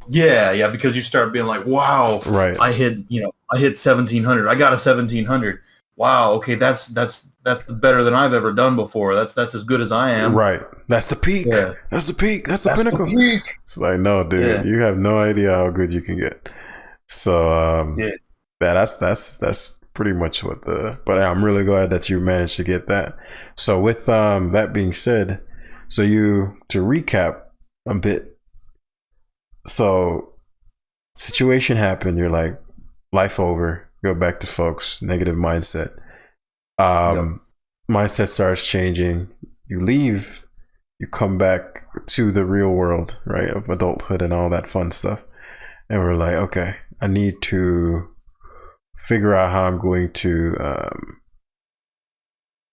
Yeah, because you start being like, wow, right. I hit 1700. I got a 1700. Wow, okay, that's better than I've ever done before. That's as good as I am. Right. That's the peak. Yeah. That's the peak. That's the pinnacle. It's like, no, dude, you have no idea how good you can get. So that's pretty much what but I'm really glad that you managed to get that. So with that being said, to recap a bit. So situation happened, you're like, life over, go back to folks, negative mindset. Mindset starts changing, you leave, you come back to the real world, right, of adulthood and all that fun stuff. And we're like, okay, I need to figure out how I'm going to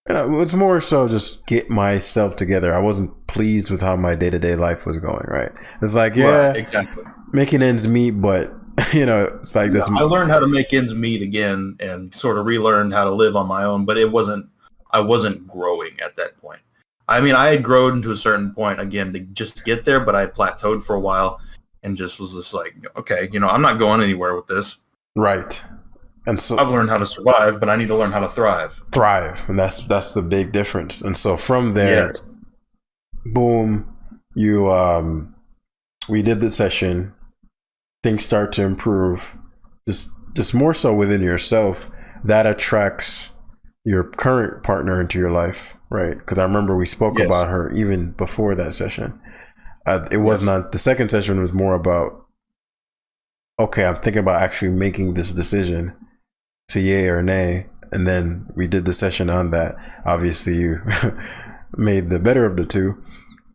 it's more so just get myself together. I wasn't pleased with how my day-to-day life was going, right? It's like, right, exactly, making ends meet, but it's like this. I learned how to make ends meet again and sort of relearned how to live on my own, but I wasn't growing at that point. I mean, I had grown to a certain point again to just get there, but I had plateaued for a while and just was just like, okay, I'm not going anywhere with this. Right. And so I've learned how to survive, but I need to learn how to thrive. And that's the big difference. And so from there, boom, we did the session. Things start to improve. Just more so within yourself. That attracts your current partner into your life, right? Because I remember we spoke about her even before that session. It was not. The second session was more about, okay, I'm thinking about actually making this decision to yay or nay, and then we did the session on that. Obviously you made the better of the two,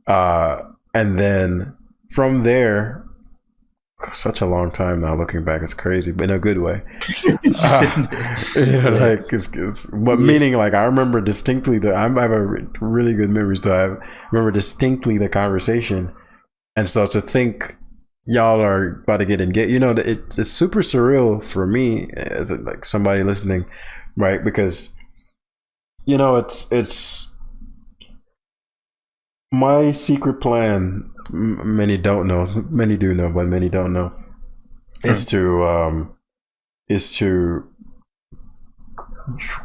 and then from there, such a long time now looking back, it's crazy, but in a good way. Meaning like I remember distinctly I have a really good memory, so I remember distinctly the conversation. And so to think y'all are about to get engaged, it's super surreal for me as like somebody listening, right? Because it's my secret plan. Many don't know, many do know, but many don't know. Is to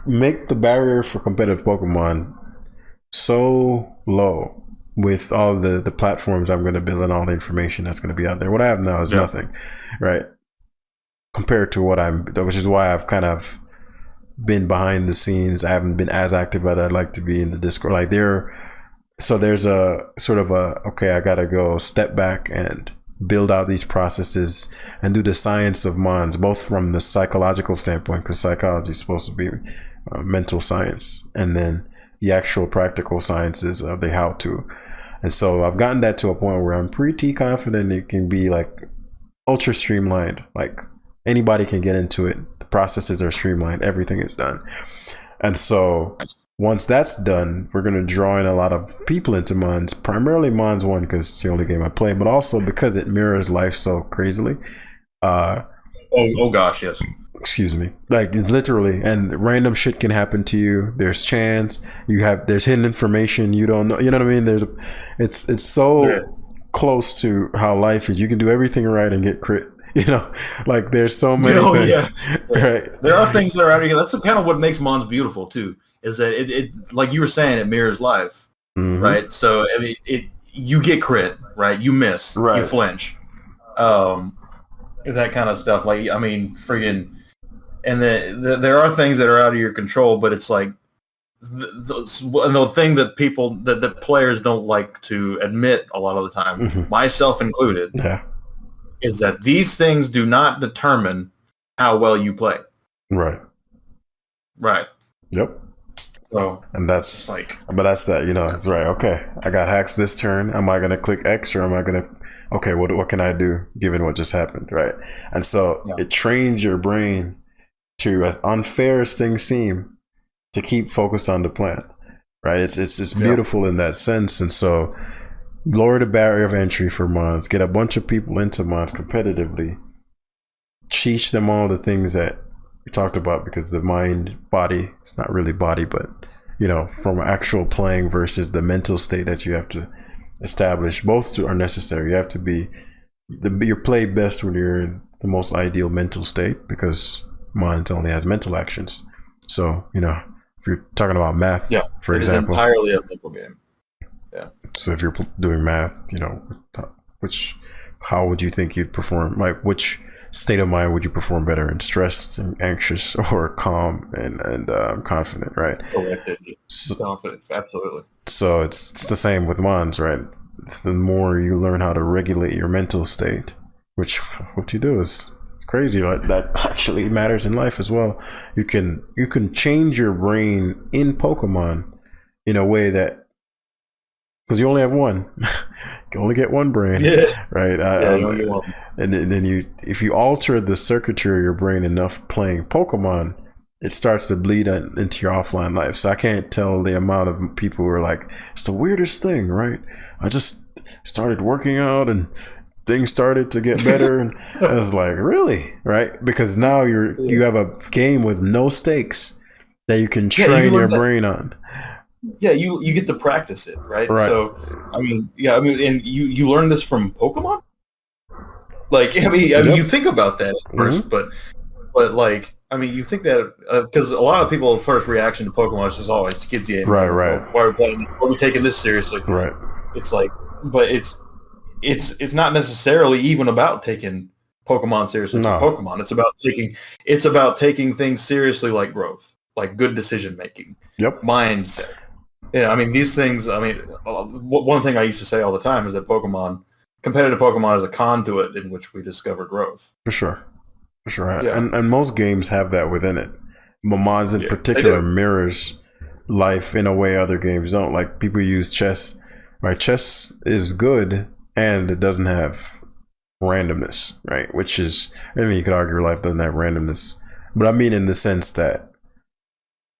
make the barrier for competitive Pokemon so low with all the platforms I'm going to build and all the information that's going to be out there. What I have now is nothing, right? Compared to which is why I've kind of been behind the scenes. I haven't been as active as I'd like to be in the Discord. Like there's a sort of okay, I got to go step back and build out these processes and do the science of Mons, both from the psychological standpoint, because psychology is supposed to be mental science, and then the actual practical sciences of the how to. And so I've gotten that to a point where I'm pretty confident it can be like ultra streamlined. Like anybody can get into it. The processes are streamlined. Everything is done. And so once that's done, we're going to draw in a lot of people into Mons, primarily Mons 1 because it's the only game I play, but also because it mirrors life so crazily. Oh gosh, yes. Excuse me. Like it's literally, and random shit can happen to you. There's chance. There's hidden information you don't know. You know what I mean? It's so close to how life is. You can do everything right and get crit, You know, like there's so many things. Yeah. Right. There are things that are out here. That's kind of what makes Mons beautiful too. Is that it like you were saying, it mirrors life, right? So I mean, you get crit, right? You miss, you flinch, that kind of stuff. Like I mean, friggin', and there are things that are out of your control, but it's like the thing that that players don't like to admit a lot of the time, myself included, is that these things do not determine how well you play. Right. Yep. So, and that's like, but that's that, you know, it's right. Okay, I got hacks this turn. Am I going to click X or am I going to, okay, what can I do given what just happened? Right. And so it trains your brain to, as unfair as things seem, to keep focused on the plan. Right. It's beautiful in that sense. And so lower the barrier of entry for Mons, get a bunch of people into Mons competitively, teach them all the things that we talked about, because the mind body, it's not really body, but you know, from actual playing versus the mental state that you have to establish, both are necessary. You have to be you play best when you're in the most ideal mental state, because Mons only has mental actions. So you know, if you're talking about math, for example, it's entirely a mental game. Yeah. So if you're doing math, you know, how would you think you'd perform? Like, which state of mind would you perform better in? Stressed and anxious, or calm and confident, right? Collected, confident, absolutely. So it's the same with Mons, right? The more you learn how to regulate your mental state, which what you do is crazy. Like, that actually matters in life as well. You can change your brain in Pokemon in a way that, because you only have one, you can only get one brain, right? You only get one. And then if you alter the circuitry of your brain enough playing Pokemon, it starts to bleed into your offline life. So I can't tell the amount of people who are like, it's the weirdest thing, right? I just started working out and things started to get better, and I was like, really, right? Because now you have a game with no stakes that you can train your brain on. Yeah, you get to practice it, right? So, I mean, and you learn this from Pokemon? Like, I mean, you think about that at first, but like, I mean, you think that, because a lot of people's first reaction to Pokemon is just, oh, it's a kid's game. Right. Why are we playing? Why are we taking this seriously? Right. It's like, but it's not necessarily even about taking Pokemon seriously. No. Pokemon, it's about taking things seriously, like growth, like good decision making, mindset. Yeah, I mean, these things, I mean, one thing I used to say all the time is that competitive Pokemon is a conduit in which we discover growth. For sure. Yeah. And most games have that within it. Mons in particular mirrors life in a way other games don't. Like, people use chess, right? Chess is good and it doesn't have randomness, right? Which is, I mean, you could argue life doesn't have randomness, but I mean in the sense that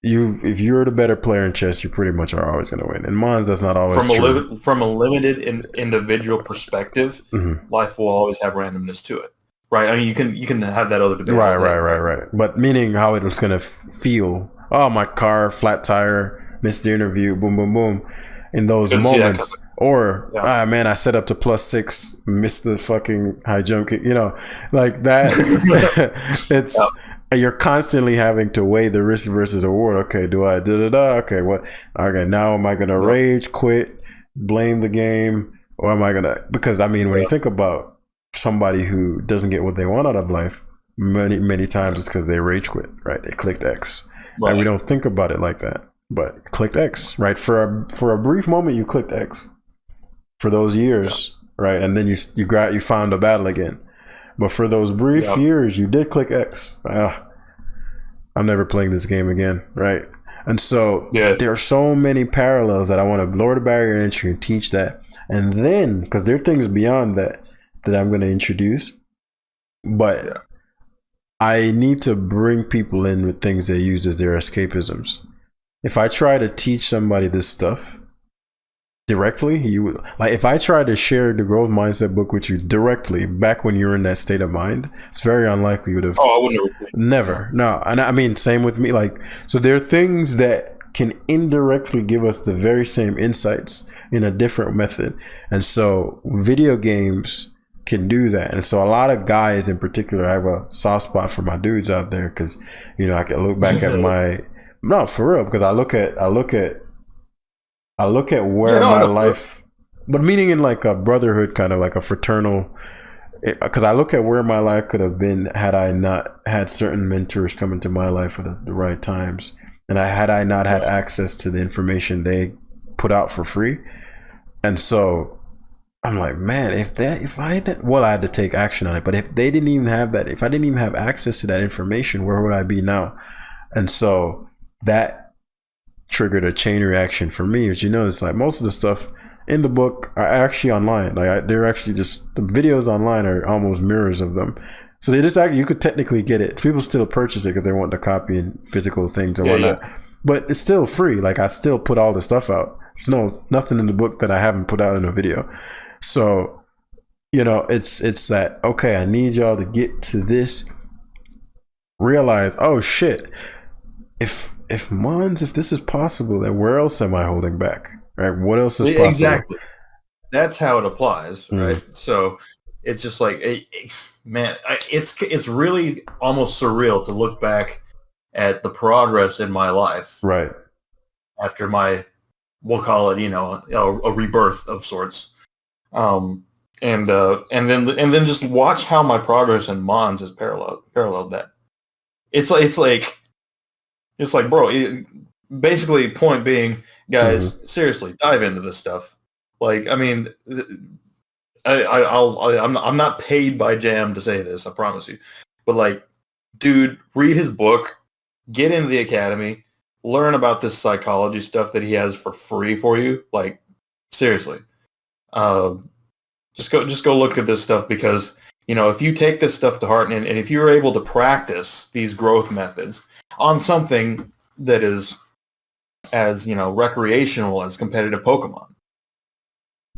if you're the better player in chess, you pretty much are always going to win. And Mons, that's not always true. From a limited individual perspective, life will always have randomness to it, right? I mean, you can have that other debate. Right. But meaning how it was going to feel. Oh, my car, flat tire, missed the interview, boom, boom, boom. In those moments. Or, man, I set up to +6, missed the fucking high jump kick. You know, like that. It's... You're constantly having to weigh the risk versus the reward. Okay, do I okay, what? Okay, now am I gonna rage quit, blame the game, or am I gonna, because I mean, when you think about somebody who doesn't get what they want out of life, many times it's because they rage quit, right? They clicked X. And we don't think about it like that, but clicked X, right? For a brief moment you clicked X for those years, right? And then you found a battle again. But for those brief years, you did click X. I'm never playing this game again, right? And so there are so many parallels that I want to lower the barrier to entry and teach that. And then, because there are things beyond that I'm going to introduce, but I need to bring people in with things they use as their escapisms. If I try to teach somebody this stuff directly, if I try to share the growth mindset book with you directly back when you're in that state of mind, it's very unlikely you would have. I wouldn't have. Never. No. And I mean, same with me. Like, so there are things that can indirectly give us the very same insights in a different method. And so video games can do that. And so a lot of guys in particular, I have a soft spot for my dudes out there because, you know, I can look back at my, no, for real, because I look at where my life, but meaning in like a brotherhood, kind of like a fraternal, because I look at where my life could have been had I not had certain mentors come into my life at the right times. And had I not had access to the information they put out for free. And so I'm like, man, I had to take action on it. But if they didn't even have that, if I didn't even have access to that information, where would I be now? And so that triggered a chain reaction for me. As you know, it's like most of the stuff in the book are actually online. Like they're actually just, the videos online are almost mirrors of them. So they just you could technically get it. People still purchase it because they want the copy and physical things and whatnot. Yeah. But it's still free. Like I still put all the stuff out. There's nothing in the book that I haven't put out in a video. So, you know, it's that, okay, I need y'all to get to this. Realize, oh shit, if this is possible, then where else am I holding back? Right? What else is possible? Exactly. That's how it applies, right? So it's just like, man, it's really almost surreal to look back at the progress in my life, right? After my, we'll call it, you know, a rebirth of sorts, and then just watch how my progress in Mons has paralleled that. It's like, bro. Basically, point being, guys, seriously, dive into this stuff. Like, I mean, I'm not paid by Jam to say this, I promise you. But like, dude, read his book, get into the academy, learn about this psychology stuff that he has for free for you. Like, seriously, just go look at this stuff, because, you know, if you take this stuff to heart and if you're able to practice these growth methods on something that is as, you know, recreational as competitive Pokemon,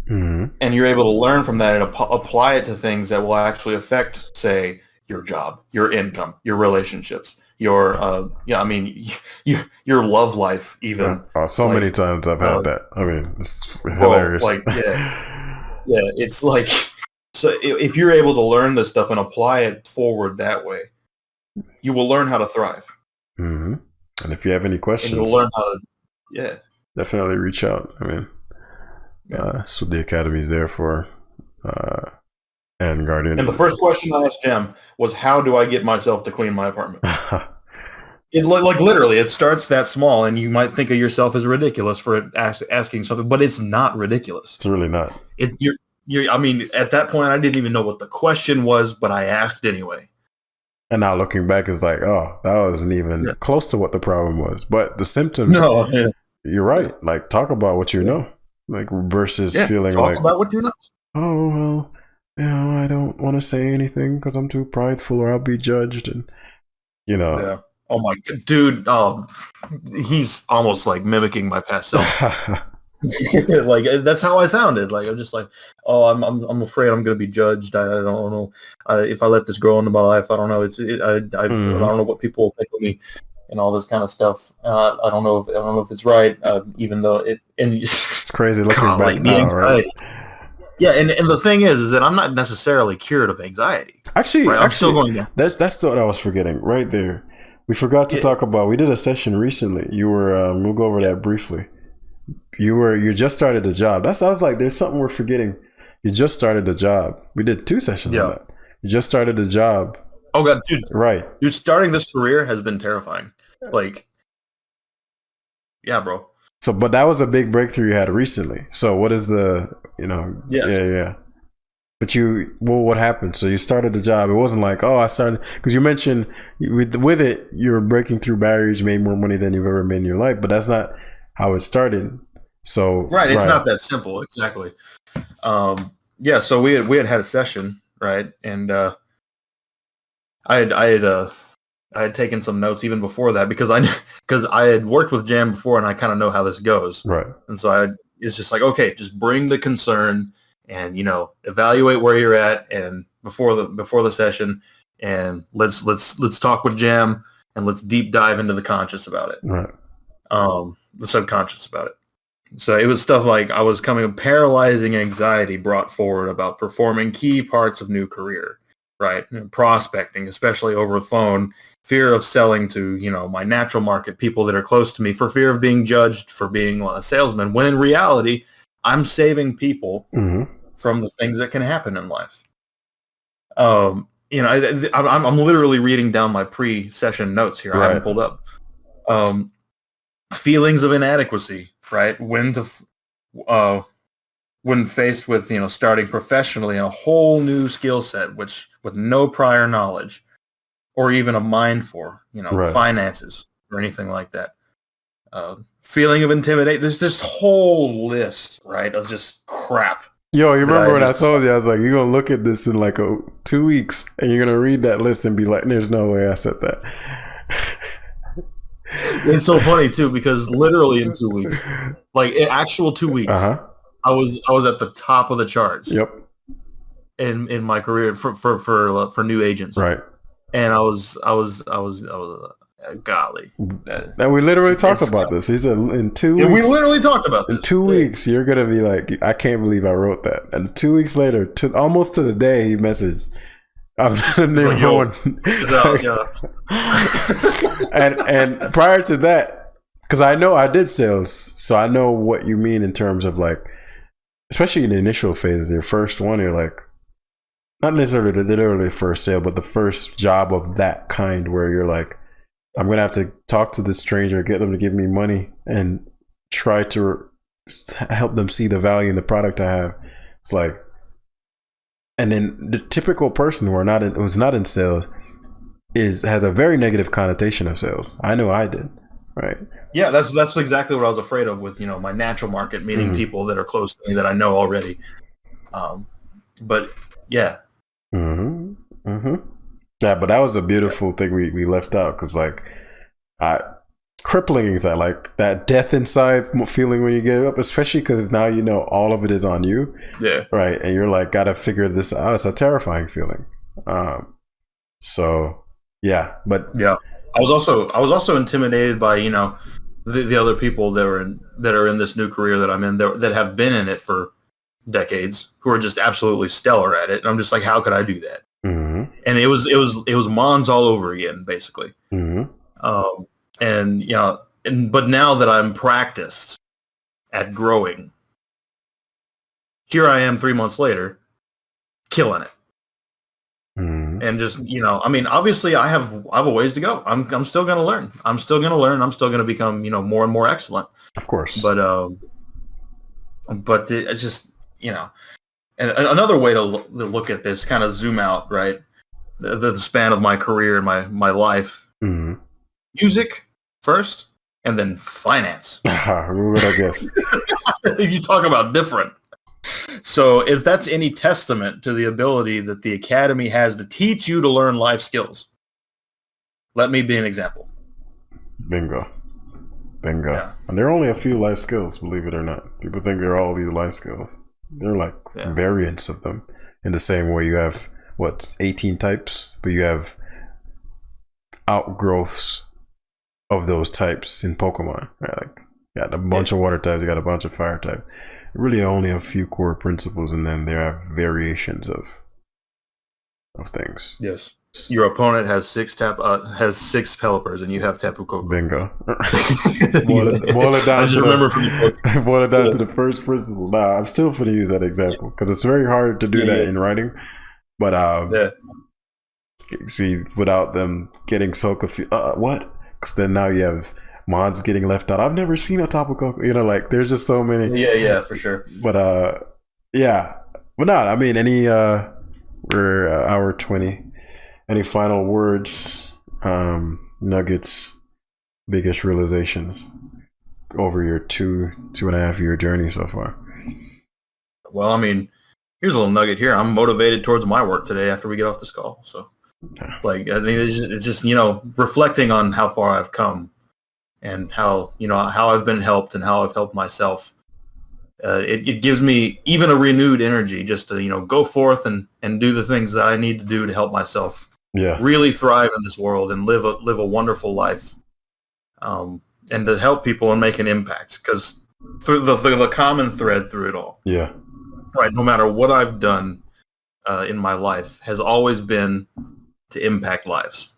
and you're able to learn from that and apply it to things that will actually affect, say, your job, your income, your relationships, your your love life, even. So many times I've had that. I mean, it's hilarious. Like, yeah, it's like, so if you're able to learn this stuff and apply it forward that way, you will learn how to thrive. And if you have any questions, and you'll learn how to, definitely reach out. I mean, that's what the academy is there for. And Guardian. And the first question I asked Jim was, how do I get myself to clean my apartment? It like literally, it starts that small, and you might think of yourself as ridiculous for asking something, but it's not ridiculous. It's really not. I mean, at that point, I didn't even know what the question was, but I asked anyway. And now looking back, it's like, oh, that wasn't even close to what the problem was. But the symptoms, you're right. Like, talk about what you know, like, versus feeling talk about what you know. Oh, well, you know, I don't want to say anything because I'm too prideful or I'll be judged. And, you know. Yeah. Oh, my God. Dude, he's almost like mimicking my past self. Like, that's how I sounded. Like, I'm just like, oh, I'm afraid I'm going to be judged. I don't know if I let this grow into my life. I don't know. I don't know what people will think of me and all this kind of stuff. I don't know if it's right. Even though it's crazy looking back like, now, right? Yeah, and the thing is that I'm not necessarily cured of anxiety. Actually, right? I'm still going down. That's what I was forgetting right there. We forgot to talk about. We did a session recently. You were. We'll go over that briefly. You just started a job. I was like, there's something we're forgetting. You just started a job. We did 2 sessions on that. You just started a job. Oh God, dude. Right. Dude, starting this career has been terrifying. Like, yeah, bro. So, but that was a big breakthrough you had recently. So what is the, you know, yeah. But what happened? So you started the job. It wasn't like, oh, I started, because you mentioned with it, you're breaking through barriers, you made more money than you've ever made in your life, but that's not how it started. So right, it's not that simple. Exactly. So we had a session, right, and I had taken some notes even before that because I had worked with Jam before and I kind of know how this goes, right. And so it's just like, okay, just bring the concern and, you know, evaluate where you're at and before the session, and let's talk with Jam and let's deep dive into the conscious about it, right. The subconscious about it. So it was stuff like I was coming paralyzing anxiety brought forward about performing key parts of new career, right? And prospecting, especially over the phone, fear of selling to, my natural market, people that are close to me, for fear of being judged for being a salesman, when in reality, I'm saving people from the things that can happen in life. I'm literally reading down my pre-session notes here. I haven't pulled up. Feelings of inadequacy, right? When faced with, starting professionally in a whole new skill set, which with no prior knowledge or even a mind for, finances or anything like that. Feeling of intimidation. There's this whole list, right, of just crap. Yo, you remember when I told you, I was like, you're going to look at this in like 2 weeks and you're going to read that list and be like, there's no way I said that. It's so funny too, because literally in 2 weeks, like actual 2 weeks, I was at the top of the charts. Yep. In my career for new agents. Right. And I was golly. Now we literally talked about this. He said in 2 weeks. We literally talked about this. In 2 weeks, you're gonna be like, I can't believe I wrote that. And 2 weeks later, almost to the day, he messaged, I'm not a new one. And prior to that, because I know I did sales, so I know what you mean in terms of like, especially in the initial phase, your first one, you're like, not necessarily the literally first sale, but the first job of that kind where you're like, I'm going to have to talk to this stranger, get them to give me money and try to help them see the value in the product I have. It's like, and then the typical person who's not in sales has a very negative connotation of sales. I know I did, right? Yeah, that's exactly what I was afraid of with, my natural market, meaning people that are close to me that I know already. But yeah. Yeah, but that was a beautiful thing we left out, because like crippling anxiety, like that death inside feeling when you get up, especially because now all of it is on you. Yeah. Right. And you're like, gotta figure this out. It's a terrifying feeling. So yeah, but yeah, I was also intimidated by the other people that are in this new career that I'm in, that have been in it for decades, who are just absolutely stellar at it. And I'm just like, how could I do that? And it was Mons all over again, basically. But now that I'm practiced at growing, here I am 3 months later, killing it. And just, obviously I have a ways to go. I'm still going to learn. I'm still going to learn. I'm still going to become, more and more excellent. Of course. But it just, and another way to look at this, kind of zoom out, right? The span of my career and my life. Music first, and then finance. What I guess. You talk about different. So if that's any testament to the ability that the Academy has to teach you to learn life skills, let me be an example. Bingo. Yeah. And there are only a few life skills, believe it or not. People think they're all these life skills. They're like variants of them. In the same way you have 18 types, but you have outgrowths of those types in Pokemon. Right? Like you got a bunch of water types, you got a bunch of fire types. Really only a few core principles, and then there are variations of things. Yes. Your opponent has six Pelipers, and you have Tapu Koko. Bingo. boil it down to the first principle. Nah, I'm still going to use that example because it's very hard to do that in writing. But see, without them getting so confused, what? Because then now you have Mons getting left out. I've never seen a Tapu Koko. Like there's just so many. Yeah, for sure. But yeah, but no, I mean, we're hour 20. Any final words, nuggets, biggest realizations over your 2.5 year journey so far? Well, I mean, here's a little nugget here. I'm motivated towards my work today after we get off this call. So, like, I mean, it's just reflecting on how far I've come and how I've been helped and how I've helped myself. It gives me even a renewed energy just to go forth and do the things that I need to do to help myself. Yeah, really thrive in this world and live a wonderful life, and to help people and make an impact. Because through the common thread through it all. Yeah. Right. No matter what I've done in my life, has always been to impact lives.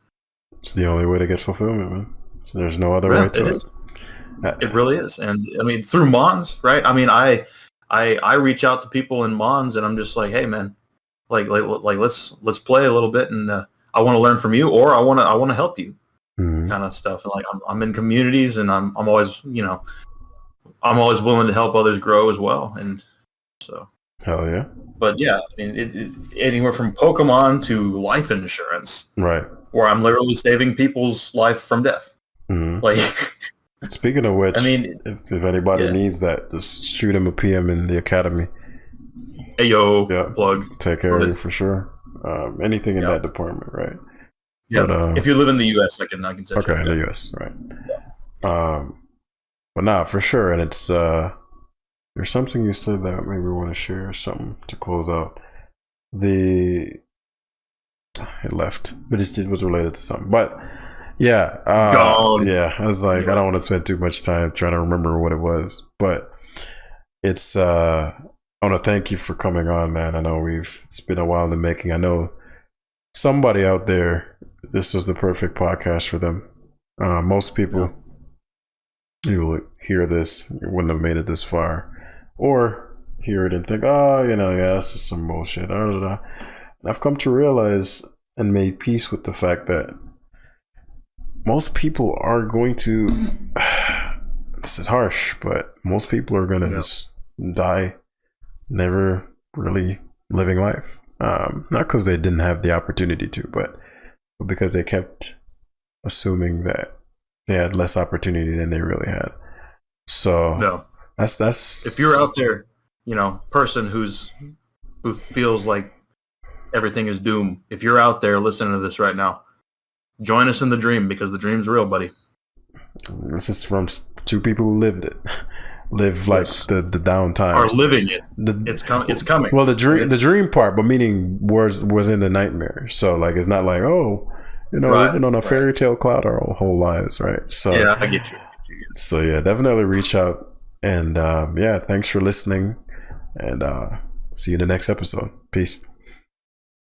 It's the only way to get fulfillment, man. So there's no other way to it. It really is. And I mean, through Mons, right? I mean, I reach out to people in Mons, and I'm just like, hey, man, like let's play a little bit, and I want to learn from you, or I want to help you, kind of stuff. And like I'm in communities, and I'm always I'm always willing to help others grow as well, and so. Hell yeah. But yeah, I mean, it anywhere from Pokemon to life insurance, right? Where I'm literally saving people's life from death. Mm-hmm. Like, speaking of which, I mean, if anybody needs that, just shoot him a PM in the academy. Hey yo, plug. Take care of you for sure. Anything in that department, right? Yeah. But, if you live in the U.S., I can say. Okay, in the U.S., right? Yeah. But nah, for sure, and it's there's something you said that maybe we want to share, something to close out. It left, but it was related to something. But yeah, yeah, I was like, I don't want to spend too much time trying to remember what it was, but it's I want to thank you for coming on, man. I know it's been a while in the making. I know somebody out there, this was the perfect podcast for them. Most people, you will hear this, you wouldn't have made it this far, or hear it and think, oh, this is some bullshit. And I've come to realize and made peace with the fact that most people are going to, this is harsh, but most people are going to just die never really living life. Not because they didn't have the opportunity to, but because they kept assuming that they had less opportunity than they really had. So that's if you're out there, person who feels like everything is doom, if you're out there listening to this right now, join us in the dream, because the dream's real, buddy. This is from two people who lived it. Live like the down times. Are living it. It's coming. Well, the dream part, but meaning was in the nightmare. So like, it's not like, living on a fairy tale cloud our whole lives, right? So yeah, I get you. So yeah, definitely reach out, and thanks for listening, and see you in the next episode. Peace.